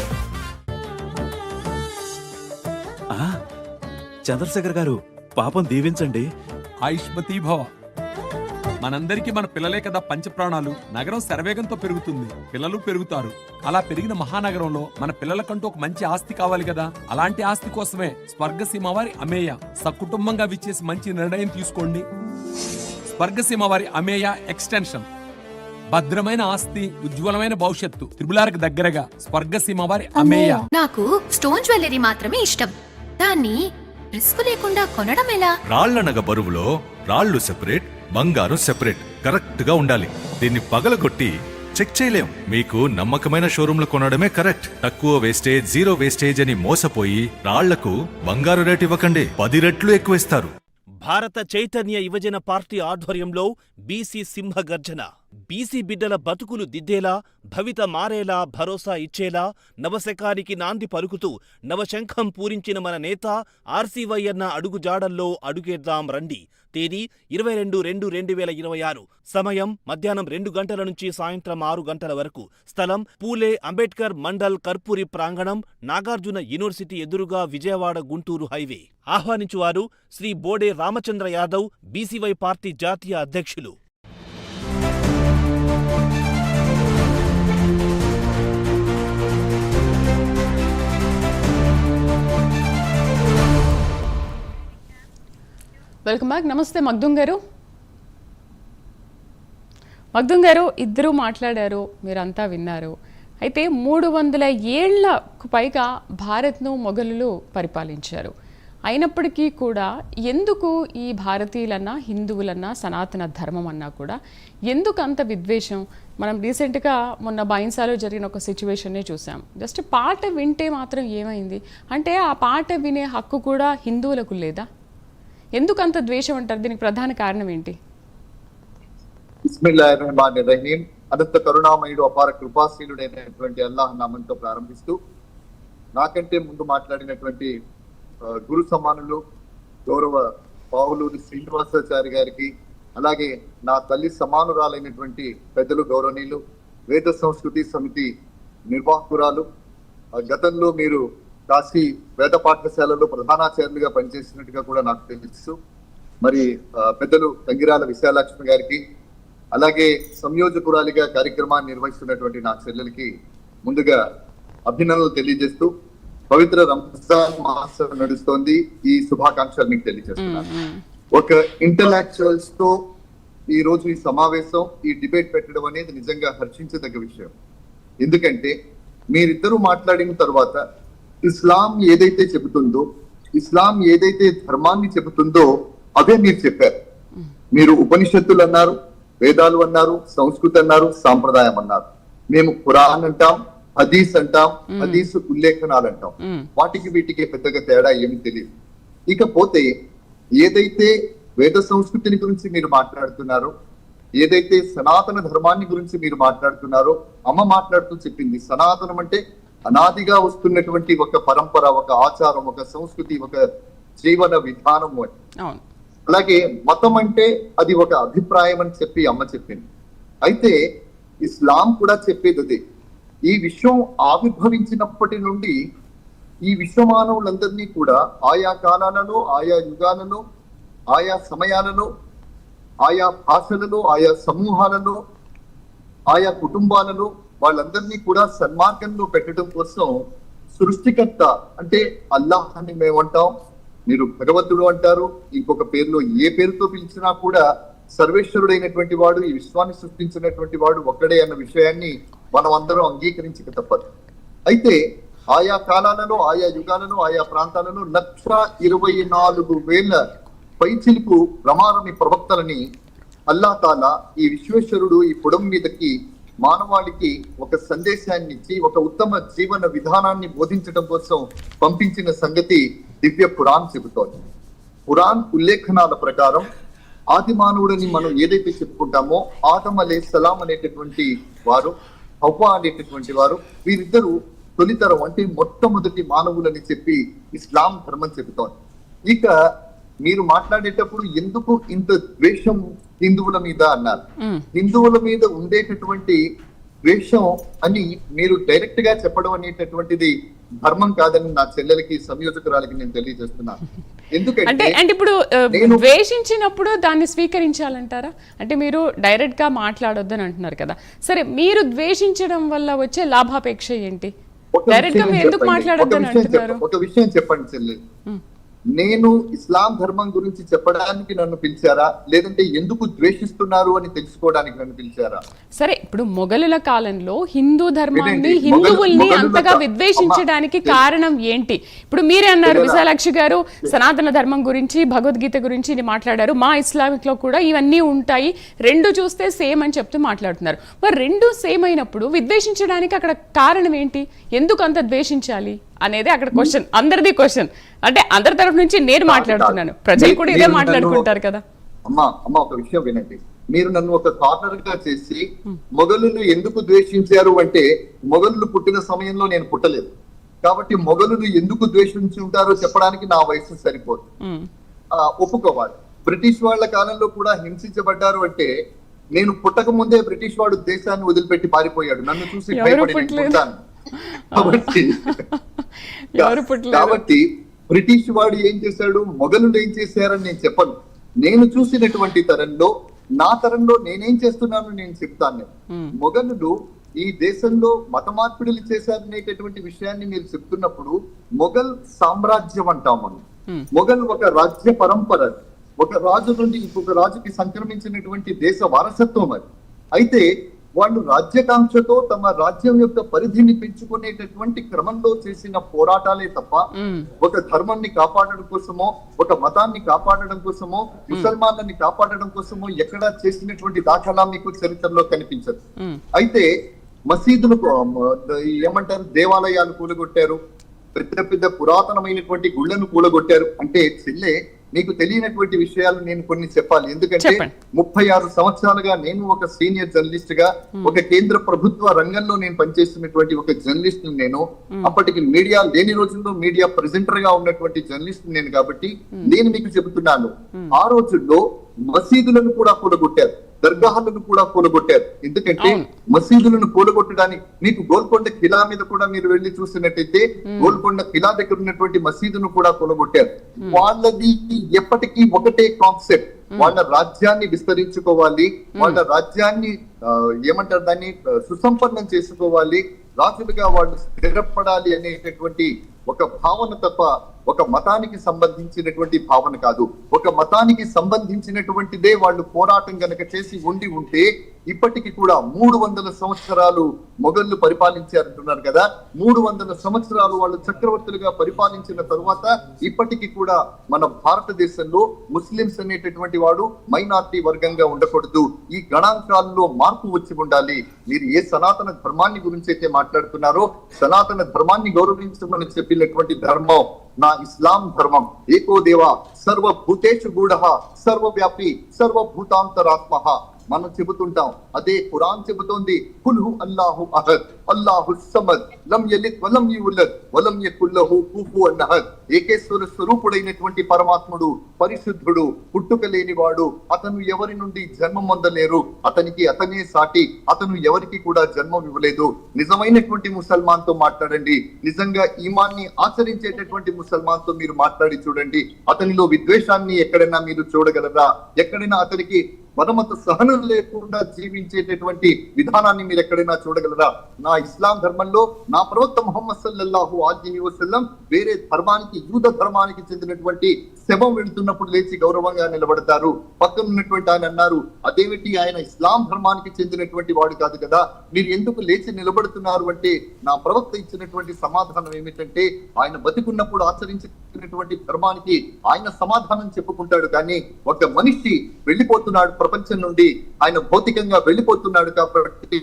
Chandrasekhar గారు, పాపం దీవించండి. ఆయుష్మతీ భవ. మనందరికీ మన పిల్లలే కదా పంచప్రాణాలు. నగరం శరవేగంతో పెరుగుతుంది, పిల్లలు పెరుగుతారు. అలా పెరిగిన మహానగరంలో మన పిల్లలకంటూ ఒక మంచి ఆస్తి కావాలి కదా. అలాంటి ఆస్తి కోసమే స్వర్గసీమ వారి అమేయ సకుటుంబంగా విచ్చేసి మంచి నిర్ణయం తీసుకోండి. స్వర్గసీమ వారి అమేయ ఎక్స్టెన్షన్. భద్రమైన ఆస్తి, ఉజ్వలమైన భవిష్యత్తు. త్రిబులార్కి దగ్గరగా స్వర్గసీమ వారి అమేయ. నాకు స్టోన్ జ్యువెలరీ మాత్రమే ఇష్టం. దాన్ని రిస్క్ లేకుండా కొనడం ఎలా? రాళ్ల నగ బరువులో రాళ్లు సెపరేట్, బంగారం సెపరేట్, కరెక్ట్ గా ఉండాలి. దీన్ని పగలగొట్టి చెక్ చేయలేం. మీకు నమ్మకమైన షోరూంలో కొనడమే కరెక్ట్. తక్కువ వేస్టేజ్, జీరో వేస్టేజ్ అని మోసపోయి రాళ్లకు బంగారు రేట్ ఇవ్వకండి, 10 రెట్లు ఎక్కువ ఇస్తారు. భారత చైతన్య యువజన పార్టీ ఆధ్వర్యంలో బీసీ సింహ గర్జన. బీసీ బిడ్డల బతుకులు దిద్దేలా, భవిత మారేలా, భరోసా ఇచ్చేలా నవశకానికి నాంది పలుకుతూ నవశంఖం పూరించిన మన నేత ఆర్సీవైయన్న అడుగుజాడల్లో అడుగేద్దాం రండి. తేదీ 22/2/2026. సమయం మధ్యాహ్నం 2 గంటల నుంచి సాయంత్రం 6 గంటల వరకు. స్థలం పూలే అంబేడ్కర్ మండల్ కర్పూరి ప్రాంగణం, నాగార్జున యూనివర్సిటీ ఎదురుగా, విజయవాడ గుంటూరు హైవే. ఆహ్వానించువారు శ్రీ బోడే రామచంద్ర యాదవ్, బీసీవై పార్టీ జాతీయ అధ్యక్షులు. Welcome back. నమస్తే మగ్దూమ్ గారు. మగ్దూమ్ గారు, ఇద్దరు మాట్లాడారు, మీరంతా విన్నారు. అయితే 300 ఏళ్లకు పైగా భారత్ను మొఘలులు పరిపాలించారు. అయినప్పటికీ కూడా ఎందుకు ఈ భారతీయులన్నా హిందువులన్నా సనాతన ధర్మం అన్నా కూడా ఎందుకు అంత విద్వేషం? మనం రీసెంట్గా మొన్న బైన్సాలో జరిగిన ఒక సిచ్యువేషన్నే చూసాం. జస్ట్ పాట వింటే మాత్రం ఏమైంది అంటే ఆ పాట వినే హక్కు కూడా హిందువులకు లేదా? ఎందుకు అంత ద్వేషం అంటారు? దీనికి ప్రధాన కారణం ఏంటి? బిస్మిల్లాహిర్రహమానిర్రహీం. అనంత కరుణామయుడు అపార కృపాశీలుడైనటువంటి అల్లాహ్ నామంతో ప్రారంభిస్తూ, నాకంటే ముందు మాట్లాడినటువంటి గురు సమానులు గౌరవ పావులూరి శ్రీనివాసాచారి గారికి, అలాగే నా తల్లి సమానురాలైనటువంటి పెద్దలు గౌరవనీయులు వేద సంస్కృతి సమితి నిర్వాహకురాలు, గతంలో మీరు కాశీ వేద పాఠశాలలో ప్రధానాచార్యులుగా పనిచేసినట్టుగా కూడా నాకు తెలుసు. మరి పెద్దలు తంగిరాల విశాలక్ష్మి గారికి, అలాగే సంయోజకురాలిగా కార్యక్రమాన్ని నిర్వహిస్తున్నటువంటి నా చెల్లెలకి ముందుగా అభినందనలు తెలియజేస్తూ, పవిత్ర రంజాన్ మాసం నడుస్తోంది, ఈ శుభాకాంక్షలు మీకు తెలియజేస్తున్నాను. ఒక ఇంటలెక్చువల్స్ తో ఈ రోజు ఈ సమావేశం, ఈ డిబేట్ పెట్టడం అనేది నిజంగా హర్షించదగ్గ విషయం. ఎందుకంటే మీరిద్దరూ మాట్లాడిన తర్వాత ఇస్లాం ఏదైతే చెబుతుందో, ఇస్లాం ఏదైతే ధర్మాన్ని చెబుతుందో అదే మీరు చెప్పారు. మీరు ఉపనిషత్తులు అన్నారు, వేదాలు అన్నారు, సంస్కృతి అన్నారు, సాంప్రదాయం అన్నారు. మేము ఖురాన్ అంటాం, హదీస్ అంటాం, హదీస్ ఉల్లేఖనాలు అంటాం. వాటికి వీటికి పెద్దగా తేడా ఏమి తెలియదు. ఇకపోతే ఏదైతే వేద సంస్కృతిని గురించి మీరు మాట్లాడుతున్నారో, ఏదైతే సనాతన ధర్మాన్ని గురించి మీరు మాట్లాడుతున్నారో, అమ్మ మాట్లాడుతూ చెప్పింది సనాతనం అంటే అనాదిగా వస్తున్నటువంటి ఒక పరంపర, ఒక ఆచారం, ఒక సంస్కృతి, ఒక జీవన విధానం అని. అలాగే మతం అంటే అది ఒక అభిప్రాయం అని చెప్పి అమ్మ చెప్పింది. అయితే ఇస్లాం కూడా చెప్పేది అదే. ఈ విశ్వం ఆవిర్భవించినప్పటి నుండి ఈ విశ్వమానవులందరినీ కూడా ఆయా కాలాలలో, ఆయా యుగాలలో, ఆయా సమయాలలో, ఆయా భాషలలో, ఆయా సమూహాలలో, ఆయా కుటుంబాలలో వాళ్ళందరినీ కూడా సన్మార్గంలో పెట్టడం కోసం సృష్టికర్త అంటే అల్లాహ్ అని మేము అంటాం, మీరు భగవంతుడు అంటారు, ఇంకొక పేరులో ఏ పేరుతో పిలిచినా కూడా సర్వేశ్వరుడైనటువంటి వాడు, ఈ విశ్వాన్ని సృష్టించినటువంటి వాడు ఒక్కడే అన్న విషయాన్ని మనం అందరం అంగీకరించక తప్పదు. అయితే ఆయా కాలాలలో, ఆయా యుగాలలో, ఆయా ప్రాంతాలలో 1,24,000 పైచిలుకు ప్రమాణమి ప్రవక్తలని అల్లా తాలా ఈ విశ్వేశ్వరుడు ఈ పుడం మీదకి మానవాళికి ఒక సందేశాన్ని ఇచ్చి ఒక ఉత్తమ జీవన విధానాన్ని బోధించడం కోసం పంపించిన సంగతి దివ్య పురాణ్ చెబుతోంది. పురాణ్ ఉల్లేఖనాల ప్రకారం ఆది మానవుడిని మనం ఏదైతే చెప్పుకుంటామో, ఆదం అలైహిస్సలాం అనేటటువంటి వారు, హవ్వ అనేటటువంటి వారు, వీరిద్దరూ తొలితరం అంటే మొట్టమొదటి మానవులని చెప్పి ఇస్లాం ధర్మం చెబుతోంది. ఇక మీరు మాట్లాడేటప్పుడు ఎందుకు ఇంత ద్వేషం హిందువుల మీద అన్నారు. హిందువుల మీద ఉండేటటువంటి ద్వేషం అని మీరు డైరెక్ట్ గా చెప్పడం అనేటటువంటిది ధర్మం కాదని నా చెల్లెలకి, సంయోజకురాలకి నేను తెలియజేస్తున్నాను. ఎందుకంటే ఇప్పుడు ద్వేషించినప్పుడు దాన్ని స్వీకరించాలంటారా? అంటే మీరు డైరెక్ట్ గా మాట్లాడొద్దని అంటున్నారు కదా, సరే మీరు ద్వేషించడం వల్ల వచ్చే లాభాపేక్ష ఏంటి? డైరెక్ట్ గా ఎందుకు మాట్లాడొద్దని అంటున్నారు? ఒక విషయం చెప్పండి చెల్లెలు, నేను ఇస్లాం ధర్మం గురించి చెప్పడానికి నన్ను పిలిచారా, లేదంటే ఎందుకు ద్వేషిస్తున్నారు అని తెలుసుకోవడానికి నన్ను పిలిచారా? సరే, ఇప్పుడు మొఘలుల కాలంలో హిందూ ధర్మాన్ని, హిందువుల్ని అంతగా విద్వేషించడానికి కారణం ఏంటి? ఇప్పుడు మీరే అన్నారు, విశాలాక్షి గారు సనాతన ధర్మం గురించి, భగవద్గీత గురించి మాట్లాడారు, మా ఇస్లామిక్ లో కూడా ఇవన్నీ ఉంటాయి, రెండు చూస్తే సేమ్ అని చెప్తూ మాట్లాడుతున్నారు. మరి రెండు సేమ్ అయినప్పుడు విద్వేషించడానికి అక్కడ కారణం ఏంటి? ఎందుకు అంత ద్వేషించాలి అనేది అక్కడ క్వశ్చన్, అందరిది క్వశ్చన్. అంటే అందరి తరఫు నుంచి నేను మాట్లాడుతున్నాను, ప్రజలు కూడా ఇదే మాట్లాడుకుంటారు కదా. అమ్మా ఒక విషయం వినండి, మీరు నన్ను ఒక కార్నర్ గా చేసి మొఘలులు ఎందుకు ద్వేషించారు అంటే, మొఘలులు పుట్టిన సమయంలో నేను పుట్టలేదు కాబట్టి మొఘలులు ఎందుకు ద్వేషించి ఉంటారో చెప్పడానికి నా వయసు సరిపోదు. ఒప్పుకోవాలి. బ్రిటిష్ వాళ్ళ కాలంలో కూడా హింసించబడ్డారు అంటే, నేను పుట్టక ముందే బ్రిటిష్ వాడు దేశాన్ని వదిలిపెట్టి పారిపోయాడు, నన్ను చూసి భయపడి పుట్టాను. కాబట్టి బ్రిటిష్ వాడు ఏం చేశాడు, మొఘలులు ఏం చేశారని నేను చెప్పను. నేను చూసినటువంటి తరంలో, నా తరంలో నేనేం చేస్తున్నాను నేను చెప్తాను. మొఘలులు ఈ దేశంలో మత మార్పిడులు చేశారనేటటువంటి విషయాన్ని మీరు చెప్తున్నప్పుడు, మొఘల్ సామ్రాజ్యం అంటాం మనం. మొఘల్ ఒక రాజ్య పరంపర, ఒక రాజు నుండి ఇంకొక రాజుకి సంక్రమించినటువంటి దేశ వారసత్వం అది. అయితే వాళ్ళు రాజ్యకాంక్షతో తమ రాజ్యం యొక్క పరిధిని పెంచుకునేటటువంటి క్రమంలో చేసిన పోరాటాలే తప్ప ఒక ధర్మాన్ని కాపాడడం కోసమో ఒక మతాన్ని కాపాడడం కోసమో ముసల్మాన్లని కాపాడడం కోసమో ఎక్కడా చేసినటువంటి దాఖలా మీకు చరిత్రలో కనిపించదు. అయితే మసీదులు ఏమంటారు, దేవాలయాలు కూలగొట్టారు, పెద్ద పెద్ద పురాతనమైనటువంటి గుళ్లను కూలగొట్టారు. అంటే చెల్లె నీకు తెలియనటువంటి విషయాలు నేను కొన్ని చెప్పాలి. ఎందుకంటే 36 సంవత్సరాలుగా నేను ఒక సీనియర్ జర్నలిస్ట్ గా ఒక కేంద్ర ప్రభుత్వ రంగంలో నేను పనిచేస్తున్నటువంటి ఒక జర్నలిస్ట్ నేను. అప్పటికి మీడియా లేని రోజుల్లో మీడియా ప్రెజెంటర్ గా ఉన్నటువంటి జర్నలిస్ట్ నేను. కాబట్టి నేను మీకు చెబుతున్నాను, ఆ రోజుల్లో మసీదులను కూడా కూలగొట్టారు, దర్గాహాలను కూడా కూలగొట్టారు. ఎందుకంటే మసీదులను కూలగొట్టడానికి మీకు గోల్కొండ కిలా మీద కూడా మీరు వెళ్లి చూసినట్టయితే గోల్కొండ కిలా దగ్గర ఉన్నటువంటి మసీదును కూడా కూలగొట్టారు. వాళ్ళది ఎప్పటికీ ఒకటే కాన్సెప్ట్, వాళ్ళ రాజ్యాన్ని విస్తరించుకోవాలి, వాళ్ళ రాజ్యాన్ని ఏమంటారు దాన్ని సుసంపన్నం చేసుకోవాలి, రాజులుగా వాళ్ళు స్థిరపడాలి అనేటటువంటి ఒక భావన తప్ప ఒక మతానికి సంబంధించినటువంటి భావన కాదు. ఒక మతానికి సంబంధించినటువంటిదే వాళ్ళు పోరాటం గనక చేసి ఉంటే ఇప్పటికి కూడా 300 సంవత్సరాలు మొఘళ్ళు పరిపాలించారంటున్నారు కదా, 300 సంవత్సరాలు వాళ్ళు చక్రవర్తులుగా పరిపాలించిన తరువాత ఇప్పటికి కూడా మన భారతదేశంలో ముస్లింస్ అనేటటువంటి వాడు మైనారిటీ వర్గంగా ఉండకూడదు. ఈ గణాంకాల్లో మార్పు వచ్చి ఉండాలి. మీరు ఏ సనాతన ధర్మాన్ని గురించి అయితే మాట్లాడుతున్నారో, సనాతన ధర్మాన్ని గౌరవించమని చెప్పినటువంటి ధర్మం నా ఇస్లాం ధర్మం. ఏకో దేవ సర్వభూతేషు గూఢః సర్వవ్యాపి సర్వభూతాంతరాత్మః మనం చెబుతుంటాం. అదే ఖురాన్ చెబుతోంది, కుల్ హు అల్లాహు అహద్ అల్లాహు సమద్ లం యలిద్ వలం యూలద్ వలం యకుల్ లహు కుఫువన్ అహద్. ఏకేశ్వర స్వరూపుడైనటువంటి పరమాత్ముడు పరిశుద్ధుడు, పుట్టుక లేనివాడు, అతను ఎవరి నుండి జన్మం పొందలేరు, అతనికి అతనే సాటి, అతను ఎవరికి కూడా జన్మం ఇవ్వలేదు. నిజమైనటువంటి ముసల్మాన్ తో మాట్లాడండి, నిజంగా ఈమాన్ని ఆచరించేటటువంటి ముసల్మాన్ తో మీరు మాట్లాడి చూడండి, అతనిలో విద్వేషాన్ని ఎక్కడైనా మీరు చూడగలరా? ఎక్కడైనా అతనికి మనమత సహనం లేకుండా జీవించేటటువంటి విధానాన్ని మీరు ఎక్కడైనా చూడగలరా? నా ఇస్లాం ధర్మంలో నా ప్రవక్త ముహమ్మద్ సల్లల్లాహు అలైహి వసల్లం వేరే ధర్మానికి, యూద ధర్మానికి చెందినటువంటి శవం వెళుతున్నప్పుడు లేచి గౌరవంగా నిలబడతారు. పక్కన ఉన్నటువంటి ఆయన అన్నారు, అదేమిటి ఆయన ఇస్లాం ధర్మానికి చెందినటువంటి వాడు కాదు కదా, మీరు ఎందుకు లేచి నిలబడుతున్నారు అంటే నా ప్రవక్త ఇచ్చినటువంటి సమాధానం ఏమిటంటే, ఆయన బతికున్నప్పుడు ఆచరించినటువంటి ధర్మానికి ఆయన సమాధానం చెప్పుకుంటాడు. కానీ ఒక మనిషి వెళ్ళిపోతున్నాడు ప్రపంచం నుండి, ఆయన భౌతికంగా వెళ్ళిపోతున్నాడు కాబట్టి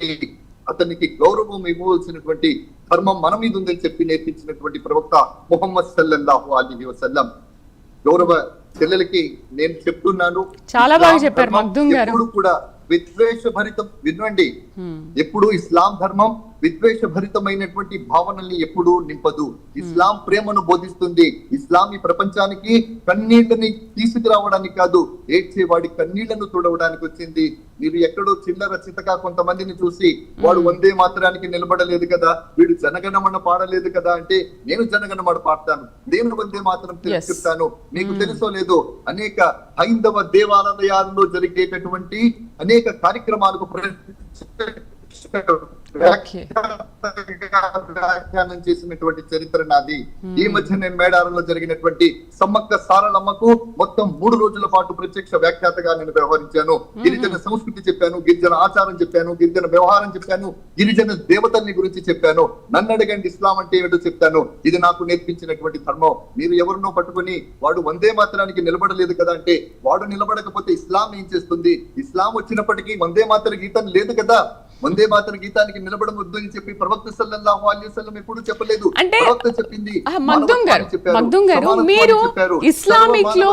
అతనికి గౌరవం ఇవ్వవలసినటువంటి ధర్మం మన మీద ఉందని చెప్పి నేర్పించినటువంటి ప్రవక్త ముహమ్మద్ సల్లల్లాహు అలైహి వసల్లం. గౌరవ చెల్లెలకి నేను చెప్తున్నాను, చాలా బాగా చెప్పారు మగ్దుం గారు. ఎప్పుడు కూడా విద్వేషభరితం, వినండి, ఎప్పుడు ఇస్లాం ధర్మం విద్వేషభరితమైనటువంటి భావనల్ని ఎప్పుడూ నింపదు. ఇస్లాం ప్రేమను బోధిస్తుంది. ఇస్లాం ఈ ప్రపంచానికి కన్నీళ్లని తీసుకురావడానికి కాదు, ఏడ్చేవాడి కన్నీళ్లను తుడవడానికి వచ్చింది. మీరు ఎక్కడో చిల్లర చితగా కొంతమందిని చూసి వాడు వందే మాత్రానికి నిలబడలేదు కదా, వీడు జనగణమన పాడలేదు కదా అంటే, నేను జనగణమన పాడతాను, నేను వందే మాత్రం చెప్తాను. మీకు తెలుసో లేదో, అనేక హైందవ దేవాలయాల్లో జరిగేటటువంటి అనేక కార్యక్రమాలకు వ్యాఖ్యానం చేసినటువంటి చరిత్ర నాది. ఈ మధ్య నేను మేడారంలో జరిగినటువంటి సమ్మక్క సారలమ్మకు మొత్తం 3 రోజుల పాటు ప్రత్యక్ష వ్యాఖ్యాతగా నేను వ్యవహరించాను. గిరిజన సంస్కృతి చెప్పాను, గిరిజన ఆచారం చెప్పాను, గిరిజన వ్యవహారం చెప్పాను, గిరిజన దేవతల్ని గురించి చెప్పాను. నన్ను అడగండి ఇస్లాం అంటే ఏమిటో చెప్తాను. ఇది నాకు నేర్పించినటువంటి ధర్మం. మీరు ఎవరినో పట్టుకుని వాడు వందే మాత్రానికి నిలబడలేదు కదా అంటే, వాడు నిలబడకపోతే ఇస్లాం ఏం చేస్తుంది? ఇస్లాం వచ్చినప్పటికీ వందే మాత్ర గీతం లేదు కదా. వందే మాత్ర గీతానికి నిలబడవద్దు అని చెప్పి ప్రవక్త సల్లల్లాహు అలైహి వసల్లం ఎప్పుడు చెప్పలేదు. ప్రవక్త చెప్పింది. మగ్దుం గారు, మీరు ఇస్లామిక్ లో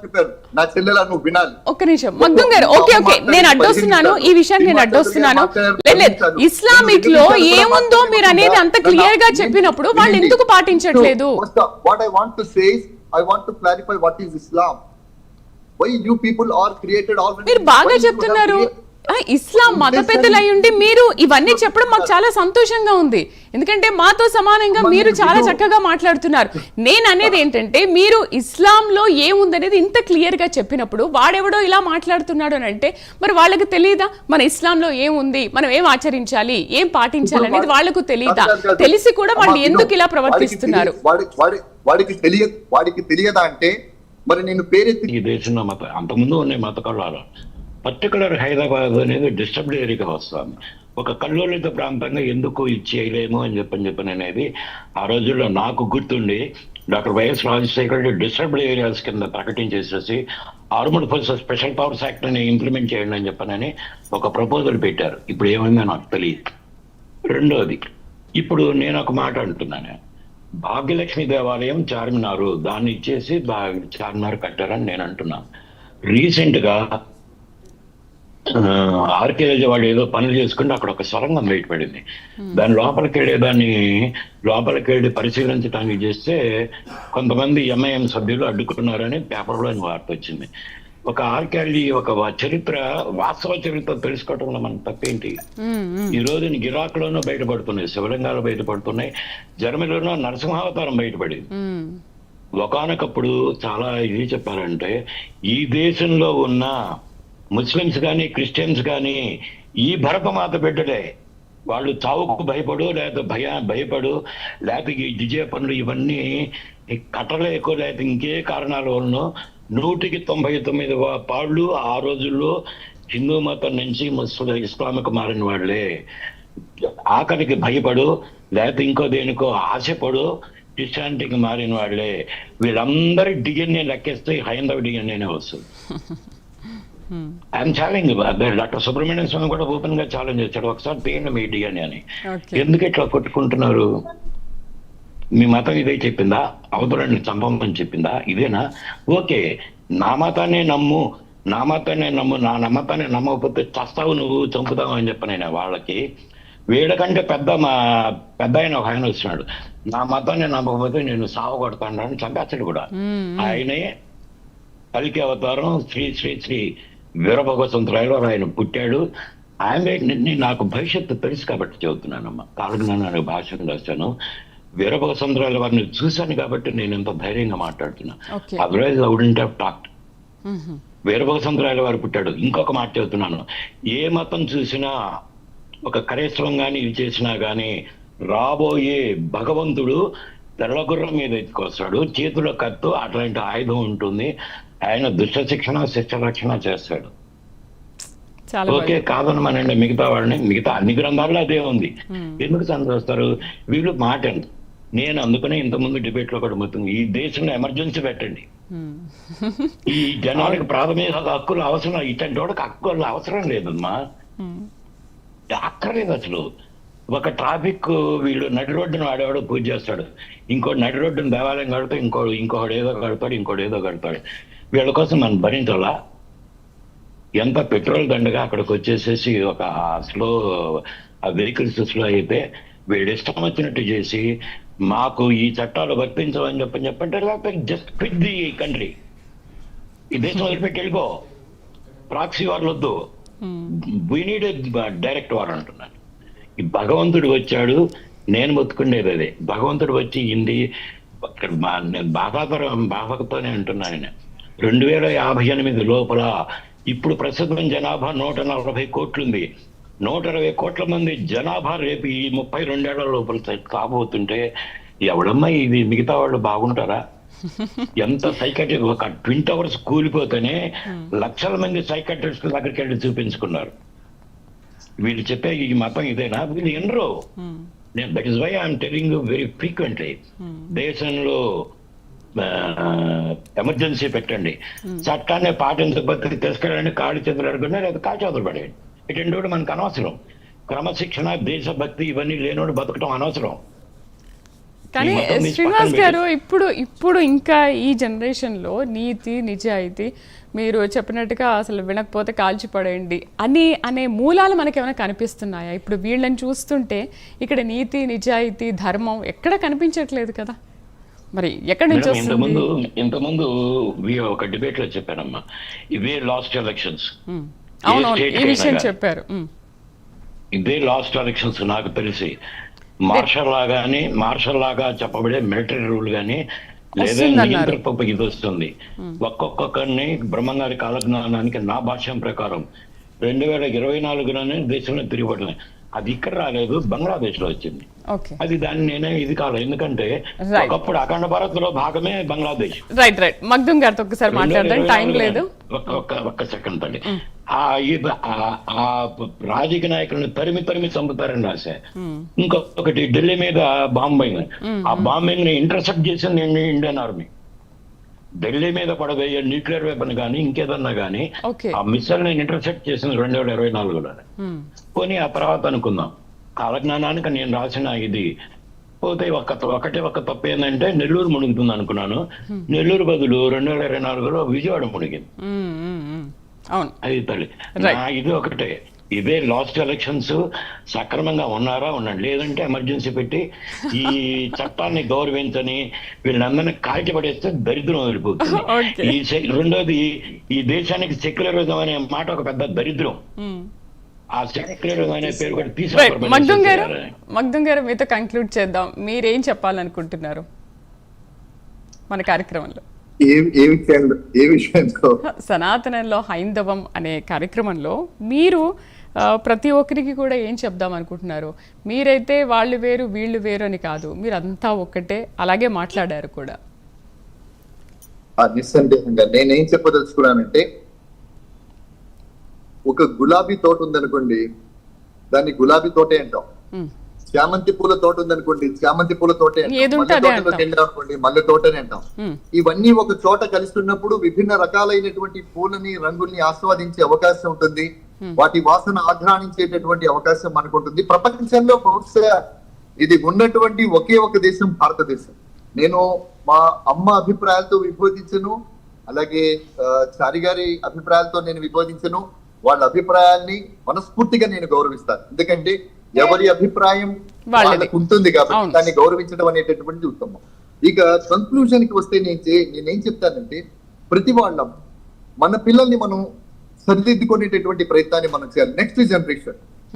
చెప్పారు. నా చెల్లెలా నువ్వు వినాలి. ఒక్క నిమిషం మగ్దుం గారు, ఓకే నేను అడ్డొస్తున్నాను, ఈ విషయాన్ని నేను అడ్డొస్తున్నాను. ఇస్లామిక్ లో ఏముందో మీరు అనేది అంత క్లియర్ గా చెప్పినప్పుడు వాళ్ళు ఎందుకు పాటించట్లేదు? What I want to say is, I want to clarify what is Islam. Why you people are created already. మీరు బాగా చెప్తున్నారు. ఇస్లాం మత పెద్దలు అయి ఉండి మీరు ఇవన్నీ చెప్పడం మాకు చాలా సంతోషంగా ఉంది. ఎందుకంటే మాతో సమానంగా మీరు చాలా చక్కగా మాట్లాడుతున్నారు. నేను అనేది ఏంటంటే, మీరు ఇస్లాంలో ఏముందనేది ఇంత క్లియర్ గా చెప్పినప్పుడు వాడెవడో ఇలా మాట్లాడుతున్నాడు అని అంటే, మరి వాళ్ళకి తెలియదా మన ఇస్లాంలో ఏముంది, మనం ఏం ఆచరించాలి, ఏం పాటించాలి అనేది వాళ్ళకు తెలియదా? తెలిసి కూడా వాళ్ళు ఎందుకు ఇలా ప్రవర్తిస్తున్నారు? వాడికి తెలియదా అంటే, మరి నేను పేరెత్తి ఈ దేశంలో అంతకుముందు ఉన్నాయి మత కళాలు, పర్టికులర్ హైదరాబాద్ అనేది డిస్టర్బ్డ్ ఏరియాగా వస్తుంది. ఒక కల్లోలిత ప్రాంతంగా ఎందుకు ఇది చేయలేము అని చెప్పని అనేది ఆ రోజుల్లో నాకు గుర్తుండి doctor YS Rajasekhar Reddy disturbed areas కింద ప్రకటించేసేసి armed forces special powers act ని ఇంప్లిమెంట్ చేయండి అని చెప్పనని ఒక ప్రపోజల్ పెట్టారు. ఇప్పుడు ఏమైందో నాకు తెలియదు. రెండోది, ఇప్పుడు నేను ఒక మాట అంటున్నాను, భాగ్యలక్ష్మి దేవాలయం చార్మినారు దాన్ని ఇచ్చేసి చార్మినార్ కట్టారని నేను అంటున్నాను. రీసెంట్ గా ఆర్కియాలజీ వాళ్ళు ఏదో పనులు చేసుకుంటే అక్కడ ఒక సొరంగం బయటపడింది. దాని లోపలికి వెళ్ళి పరిశీలించడానికి చేస్తే కొంతమంది ఎంఐఎం సభ్యులు అడ్డుకున్నారని పేపర్లో వార్త వచ్చింది. ఒక ఆర్కియాలజీ ఒక వాస్తవ చరిత్ర తెలుసుకోవటంలో మనకు తప్పేంటి? ఈ రోజు ఇరాక్ లోనూ బయటపడుతున్నాయి, శివలింగాలు బయటపడుతున్నాయి, జర్మనీలోనూ నరసింహావతారం బయటపడింది. ఒకానొకప్పుడు చాలా ఇది చెప్పారంటే, ఈ దేశంలో ఉన్న ముస్లిమ్స్ కానీ క్రిస్టియన్స్ కానీ ఈ భరతమాత బిడ్డలే, వాళ్ళు చావుకు భయపడు లేకపోతే భయపడు లేకపోతే ఈ దిజే పనులు ఇవన్నీ కట్టలేకో లేకపోతే ఇంకే కారణాల వలన 199 పాళ్ళు ఆ రోజుల్లో హిందూ మతం నుంచి ఇస్లామిక్ మారిన వాళ్ళే. ఆఖరికి భయపడు లేకపోతే ఇంకో దేనికో ఆశపడు క్రిస్టియానిటీకి మారిన వాళ్ళే. వీళ్ళందరి డిఎన్ఏ లెక్కేస్తే హైందవ డిఎన్ఏనే వస్తుంది. I'm challenge. డాక్టర్ సుబ్రహ్మణ్యం స్వామి కూడా ఓపెన్ గా ఛాలెంజ్ చేశాడు, ఒకసారి తీయండి మీ డిఎన్ఏ అని. ఎందుకు ఇట్లా కొట్టుకుంటున్నారు? మీ మతం ఇదే చెప్పిందా? అవతలని చంపమని చెప్పిందా? ఇదేనా? ఓకే, నా మతాన్ని నమ్ము, నా మతాన్ని నమ్మకపోతే చస్తావు నువ్వు, చంపుతావు అని చెప్పిన వాళ్ళకి. వీళ్ళకంటే పెద్ద ఆయన ఒక ఆయన వచ్చినాడు, నా మతాన్ని నమ్మకపోతే నేను సాగు కొడతాను అని చంపేస్తాడు కూడా. ఆయనే కలికి అవతారం శ్రీ శ్రీ శ్రీ వీరభగవతంతురాయలో ఆయన పుట్టాడు. ఆయన నాకు భవిష్యత్తు తెలుసు కాబట్టి చెబుతున్నానమ్మా. కాలజ్ఞానానికి భాషను రాశాను, వీరభగవతంతురాయల వారిని చూశాను కాబట్టి నేను ఎంత ధైర్యంగా మాట్లాడుతున్నా. Otherwise I wouldn't have talked. వీరభగవతంతురాయల వారు పుట్టాడు. ఇంకొక మాట చెబుతున్నాను, ఏ మతం చూసినా ఒక కరేశ్వరం కానీ ఇది చేసినా కానీ రాబోయే భగవంతుడు తెల్లగుర్రం మీద ఎత్తుకొస్తాడు, చేతిలో కత్తు అట్లాంటి ఆయుధం ఉంటుంది, ఆయన దుష్ట శిక్షణ శిక్ష రక్షణ చేస్తాడు. ఓకే, కాదనమనండి మిగతా వాళ్ళని, మిగతా అన్ని గ్రంథాల్లో అదే ఉంది. ఎందుకు చంపేస్తారు వీళ్ళు? మాట నేను అందుకనే ఇంతకుముందు డిబేట్ లో కూడా మొత్తం ఈ దేశంలో ఎమర్జెన్సీ పెట్టండి. ఈ జనానికి ప్రాథమిక హక్కులు అవసరం, ఇట్లాంటి వాడికి హక్కులు అవసరం లేదమ్మా, అక్కర్లేదు అసలు. ఒక ట్రాఫిక్ వీళ్ళు నడి రోడ్డును వాడేవాడు పూజ చేస్తాడు, ఇంకోటి నడి రోడ్డును దేవాలయం కడితే ఇంకోటి ఏదో కడతాడు, ఇంకోటి ఏదో కడతాడు. వీళ్ళ కోసం మనం భరించాలా? ఎంత పెట్రోల్ దండగా అక్కడికి వచ్చేసేసి ఒక వెహికల్స్ స్లో అయితే వీళ్ళు ఇష్టం వచ్చినట్టు చేసి మాకు ఈ చట్టాలు వర్తించవని చెప్పంటే లేకపోతే జస్ట్ క్విట్ ది కంట్రీ, ఈ దేశం వదిలిపెట్టి వెళ్ళిపో, ప్రాక్సీ వార్లు వద్దు, వీ నీడ్ డైరెక్ట్ వార్ అంటున్నాను. ఈ భగవంతుడు వచ్చాడు, నేను బతుకుండేది అదే. భగవంతుడు వచ్చి నేను బాబాతోనే అంటున్నాను, 2058 లోపల ఇప్పుడు ప్రస్తుతం జనాభా 140 కోట్లుంది. 120 కోట్ల మంది జనాభా రేపు ఈ 32 ఏళ్ల లోపల కాబోతుంటే ఎవడమ్మా ఇది మిగతా వాళ్ళు బాగుంటారా? ఎంత సైకాట్రిస్ట్, ఒక ట్విన్ టవర్స్ కూలిపోతేనే లక్షల మంది సైకాట్రిస్ట్ దగ్గరికి వెళ్ళి చూపించుకున్నారు. వీళ్ళు చెప్పే ఈ మతం ఇదేనా? వీళ్ళు ఎన్నరో. That is why I'm telling you very frequently, దేశంలో ఎమర్జెన్సీ పెట్టండి, చట్టాన్ని పాటించకపోతే తీసుకెళ్ళండి, కాళ్ళు చేతులు అడుగున్నా లేదా కాల్చేతులు పడేయండి. ఇటువంటి కూడా మనకు అనవసరం. క్రమశిక్షణ, దేశభక్తి ఇవన్నీ లేనోడు బతకడం అనవసరం. కానీ శ్రీనివాస్ గారు, ఇప్పుడు ఇంకా ఈ జనరేషన్ లో నీతి నిజాయితీ మీరు చెప్పినట్టుగా అసలు వినకపోతే కాల్చి పడేయండి అనే మూలాలు మనకి ఏమైనా కనిపిస్తున్నాయా? ఇప్పుడు వీళ్ళని చూస్తుంటే ఇక్కడ నీతి నిజాయితీ ధర్మం ఎక్కడ కనిపించట్లేదు కదా, మరి ఎక్కడి నుంచి వస్తుంది? ఇంతకుముందు ఒక డిబేట్ లో చెప్పానమ్మా, ఇవే లాస్ట్ ఎలక్షన్స్. అవునవును, ఈ విషయం చెప్పారు. ఇదే లాస్ట్ ఎలక్షన్స్. నాకు తెలిసి మార్షల్ లాగా చెప్పబడే మిలిటరీ రూల్ గానీ లేదా నియంత్రణ ఇది వస్తుంది. ఒక్కొక్కరిని బ్రహ్మంగారి కాలజ్ఞానానికి నా భాష్యం ప్రకారం 2024లోనే దేశంలో తిరిగిపడలే. అది ఇక్కడ రాలేదు, బంగ్లాదేశ్ లో వచ్చింది. ఓకే, అది దాన్ని నేనే ఇది కాలేదు, ఎందుకంటే Right. ఒకప్పుడు అఖండ భారత్ లో భాగమే బంగ్లాదేశ్. రైట్. మగ్దుం గారితో ఒకసారి మాట్లాడదాం, టైం లేదు. ఒక్క సెకండ్ తల్లి. ఆ రాజకీయ నాయకులను తరిమి చంపుతారని రాశా. ఇంకొకటి ఢిల్లీ మీద బాంబింగ్, ఆ బాంబింగ్ ని ఇంటర్సెప్ట్ చేసింది ఇండియన్ ఆర్మీ. ఢిల్లీ మీద పడబోయే న్యూక్లియర్ వెపన్ కానీ ఇంకేదన్నా కానీ Okay. ఆ మిసైల్ ని ఇంటర్సెప్ట్ చేసింది 2024లో. పోనీ ఆ తర్వాత అనుకుందాం, కాలజ్ఞానానికి నేను రాసిన ఇది పోతే ఒక తప్పు ఏంటంటే నెల్లూరు మునుగుతుంది అనుకున్నాను. నెల్లూరు బదులు 2024లో విజయవాడ మునిగింది. అవును, అది తల్లి. ఇది ఒకటే, ఇదే లాస్ట్ ఎలక్షన్స్ సక్రమంగా ఉన్నారా ఉండండి, లేదంటే ఎమర్జెన్సీ పెట్టి ఈ చట్టాన్ని గౌరవించని వీళ్ళందరినీ కాల్చిపడేస్తే దరిద్రం వదిలిపోతుంది. రెండోది, ఈ దేశానికి సెక్యులరిజం అనే మాట ఒక పెద్ద దరిద్రం. ఆ సెక్యులరిజం అనే పేరు కూడా మగ్దుం గారు మీతో కంక్లూడ్ చేద్దాం. మీరేం చెప్పాలనుకుంటున్నారు మన కార్యక్రమంలో? సనాతనంలో హైందవం అనే కార్యక్రమంలో మీరు ప్రతి ఒక్కరికి కూడా ఏం చెప్దాం అనుకుంటున్నారు? మీరైతే వాళ్ళు వేరు వీళ్ళు వేరు అని కాదు, మీరు అంతా ఒక్కటే, అలాగే మాట్లాడారు కూడా. నిస్సందేహంగా నేనేం చెప్పదలుచుకున్నానంటే, ఒక గులాబీ తోట ఉందనుకోండి, దాన్ని గులాబీ తోటే అంటాం. చామంతి పూల తోట ఉందనుకోండి, చామంతి పూల తోటే అనుకోండి, మల్లె తోటనే అంటాం. ఇవన్నీ ఒక చోట కలుస్తున్నప్పుడు విభిన్న రకాలైనటువంటి పూలని, రంగుల్ని ఆస్వాదించే అవకాశం ఉంటుంది. వాటి వాసన ఆఘ్రానించేటటువంటి అవకాశం మనకు ఉంటుంది. ప్రపంచంలో బహుశా ఇది ఉన్నటువంటి ఒకే ఒక దేశం భారతదేశం. నేను మా అమ్మ అభిప్రాయాలతో విభోదించను, అలాగే చారి గారి అభిప్రాయాలతో నేను విభోదించను. వాళ్ళ అభిప్రాయాల్ని మనస్ఫూర్తిగా నేను గౌరవిస్తాను, ఎందుకంటే ఎవరి అభిప్రాయం వాళ్ళకు ఉంటుంది కాబట్టి దాన్ని గౌరవించడం అనేటటువంటిది ఉత్తమం. ఇక కన్క్లూజన్ కి వస్తే నేనేం చెప్తానంటే, ప్రతి వాళ్ళం మన పిల్లల్ని మనం సరిదిద్దుకునేటటువంటి ప్రయత్నాన్ని మనం చేయాలి.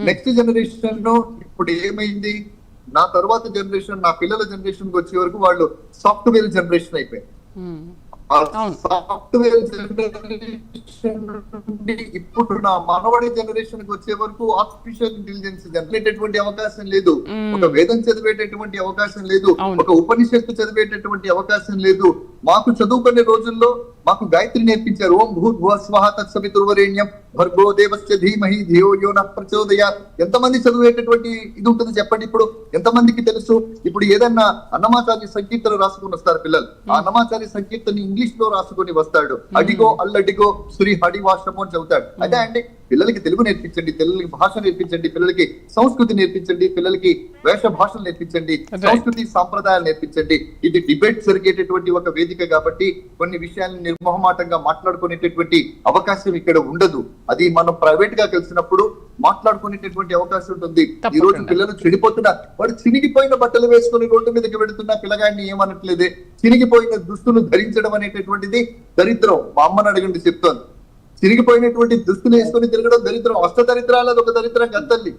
నెక్స్ట్ జనరేషన్ లో ఇప్పుడు ఏమైంది, నా తర్వాత జనరేషన్, నా పిల్లల జనరేషన్ వచ్చే వరకు వాళ్ళు సాఫ్ట్వేర్ జనరేషన్ అయిపోయింది. సాఫ్ట్వేర్ జనరేషన్ నుండి ఇప్పుడు నా మనవడి జనరేషన్ కి వచ్చే వరకు ఆర్టిఫిషియల్ ఇంటెలిజెన్స్ జనరేటటువంటి అవకాశం లేదు, ఒక వేదం చదివేటటువంటి అవకాశం లేదు, ఒక ఉపనిషత్తు చదివేటటువంటి అవకాశం లేదు. మాకు చదువుకునే రోజుల్లో మాకు గాయత్రి నేర్పించారు. ఓం భూర్భువః స్వః తత్సవితుర్వరేణ్యం భర్గో దేవస్య ధీమహి ధియో యో నః ప్రచోదయాత్. ఎంతమంది చదివేటటువంటి ఇది ఉంటుంది చెప్పండి? ఇప్పుడు ఎంతమందికి తెలుసు? ఇప్పుడు ఏదన్నా అన్నమాచార్య సంకీర్తన రాసుకుని వస్తారు పిల్లలు, ఆ అన్నమాచార్య సంకీర్తన ఇంగ్లీష్ లో రాసుకుని వస్తాడు. అడిగో అల్లడిగో శ్రీ హడివాశ్రమం అని చెబుతాడు. అదే అండి, పిల్లలకి తెలుగు నేర్పించండి, పిల్లలకి భాష నేర్పించండి, పిల్లలకి సంస్కృతి నేర్పించండి, పిల్లలకి వేష భాషలు నేర్పించండి, సంస్కృతి సాంప్రదాయాలు నేర్పించండి. ఇది డిబేట్ జరిగేటటువంటి ఒక వేదిక కాబట్టి కొన్ని విషయాలను నిర్మోహమాటంగా మాట్లాడుకునేటటువంటి అవకాశం ఇక్కడ ఉండదు. అది మనం ప్రైవేట్ గా కలిసినప్పుడు మాట్లాడుకునేటటువంటి అవకాశం ఉంటుంది. ఈ రోజు పిల్లలు చెడిపోతున్నారు. వాడు చినిగిపోయిన బట్టలు వేసుకుని రోడ్డు మీదకి వెళుతున్న పిల్లగాడిని ఏమనట్లేదే. చినిగిపోయిన దుస్తులు ధరించడం అనేటటువంటిది దరిద్రం. మా అమ్మని అడగండి చెప్తోంది. చిరిగిపోయినటువంటి దుస్తులు వేసుకొని తిరగడం దరిద్రం. అష్ట దరిద్రాలు అది ఒక దరిద్రం కదండి.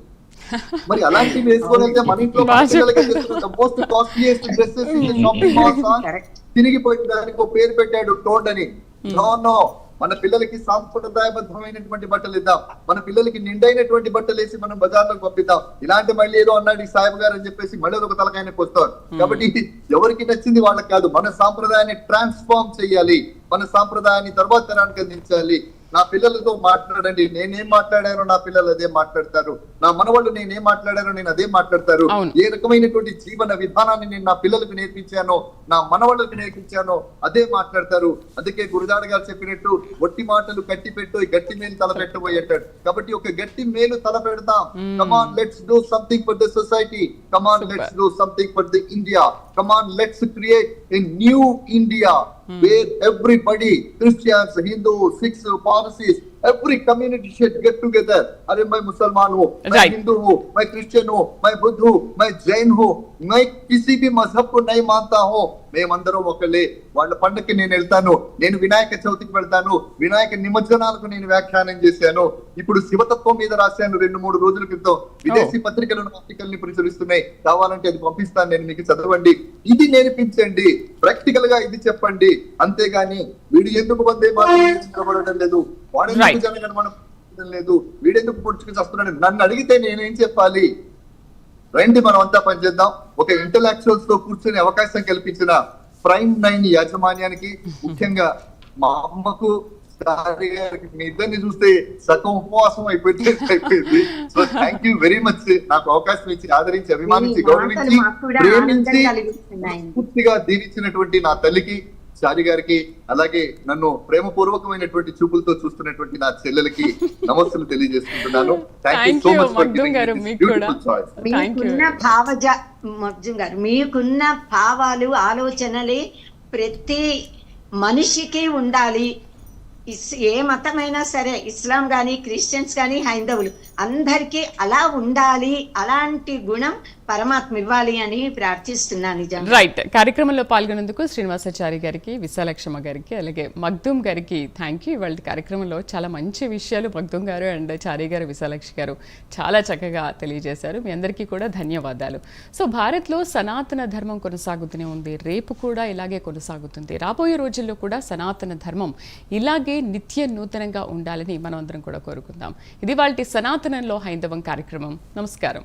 మరి అలాంటివి వేసుకొని వెళ్తే మన ఇంట్లో most costliest dresses shopping malls తిరిగిపోయిన దానికి ఒక పేరు పెట్టాడు టోడ్ అని. నో, మన పిల్లలకి సాంప్రదాయబద్ధమైనటువంటి బట్టలు ఇద్దాం, మన పిల్లలకి నిండైనటువంటి బట్టలు వేసి మనం బజార్లోకి పంపిద్దాం. ఇలాంటి మళ్ళీ ఏదో అన్నాడు ఈ సాహెబ్ గారు అని చెప్పేసి మళ్ళీ ఒక తలకాయని పోస్తారు. కాబట్టి ఎవరికి నచ్చింది వాళ్ళకి కాదు, మన సాంప్రదాయాన్ని ట్రాన్స్ఫార్మ్ చేయాలి, మన సాంప్రదాయాన్ని తర్వాత తరానికి అందించాలి. నా పిల్లలతో మాట్లాడండి, నేనేం మాట్లాడానో నా పిల్లలు అదే మాట్లాడతారు, నా మనవాళ్ళు నేనేం మాట్లాడానో నేను అదే మాట్లాడతారు. ఏ రకమైనటువంటి జీవన విధానాన్ని నేను నా పిల్లలకు నేర్పించానో, నా మనవాళ్ళకి నేర్పించానో అదే మాట్లాడతారు. అందుకే గురుదాడ గారు చెప్పినట్టు ఒట్టి మాటలు కట్టి పెట్టు, గట్టి మేలు తల పెట్టబోయి అంటాడు. కాబట్టి ఒక గట్టి మేలు తల పెడతాం. Come on, let's do something for the society. Come on, let's do something for the India. Come on, let's create a new India where everybody, Christians, Hindus, Sikhs, Parsis, every community should get together. अरे मैं मुसलमान हूँ, मैं हिंदू हूँ, मैं Christian हूँ, मैं बुद्ध हूँ, मैं जैन हूँ, मैं किसी भी मजहब को नहीं मानता हूँ. మేమందరం ఒకలే. వాళ్ళ పండుగకి నేను వెళ్తాను, నేను వినాయక చవితికి వెళ్తాను, వినాయక నిమజ్జనాలకు నేను వ్యాఖ్యానం చేశాను. ఇప్పుడు శివతత్వం మీద రాశాను 2-3 రోజుల క్రితం. విదేశీ పత్రికలను ఆర్టికల్ని ప్రచురిస్తున్నాయి, కావాలంటే అది పంపిస్తాను, నేను మీకు చదవండి. ఇది నేర్పించండి, ప్రాక్టికల్ గా ఇది చెప్పండి. అంతేగాని వీడు ఎందుకు వందే మాతరం లేదు, వాడెందుకు జనగణమన చేయడం లేదు, వీడెందుకు పొడుచుకు వస్తున్నాడు, నన్ను అడిగితే నేనేం చెప్పాలి? రండి మనం అంతా పనిచేద్దాం. ఒక ఇంటలెక్చువల్స్ తో కూర్చొని అవకాశం కల్పించిన Prime9 యాజమాన్యానికి, ముఖ్యంగా మా అమ్మకు, సారీ గారికి, మీ ఇద్దరిని చూస్తే సగం ఉపవాసం అయిపోయింది. So thank you very much నాకు అవకాశం ఇచ్చి, ఆదరించి, అభిమానించి, గౌరవించి, ప్రేమించి పూర్తిగా దీవించినటువంటి నా తల్లికి, సారి గారికి, అలాగే నన్ను ప్రేమపూర్వకమైనటువంటి చూపులతో చూస్తున్నటువంటి నా చెల్లెలకి నమస్సులు తెలియజేసుకుంటున్నాను. Thank you so much for giving this beautiful choice. Makhdoom గారు, మీకున్న భావాలు, ఆలోచనలే ప్రతి మనిషికి ఉండాలి. ఏ మతమైనా సరే, ఇస్లాం కానీ, క్రిస్టియన్స్ కానీ, హైందవులు అందరికీ అలా ఉండాలి. అలాంటి గుణం పరమాత్మ ఇవ్వాలి అని ప్రార్థిస్తున్నాను. నిజంగా రైట్. కార్యక్రమంలో పాల్గొనేందుకు శ్రీనివాసాచారి గారికి, విశాలక్షమ్మ గారికి, అలాగే మగ్దుమ్ గారికి థ్యాంక్ యూ. ఇవాళ కార్యక్రమంలో చాలా మంచి విషయాలు మగ్దుమ్ గారు అండ్ చారి గారు, విశాలక్షి గారు చాలా చక్కగా తెలియజేశారు. మీ అందరికీ కూడా ధన్యవాదాలు. సో భారత్లో సనాతన ధర్మం కొనసాగుతూనే ఉంది, రేపు కూడా ఇలాగే కొనసాగుతుంది. రాబోయే రోజుల్లో కూడా సనాతన ధర్మం ఇలాగే నిత్య నూతనంగా ఉండాలని మనం అందరం కూడా కోరుకుందాం. ఇది వాళ్ళ సనాతనంలో హైందవం కార్యక్రమం. నమస్కారం.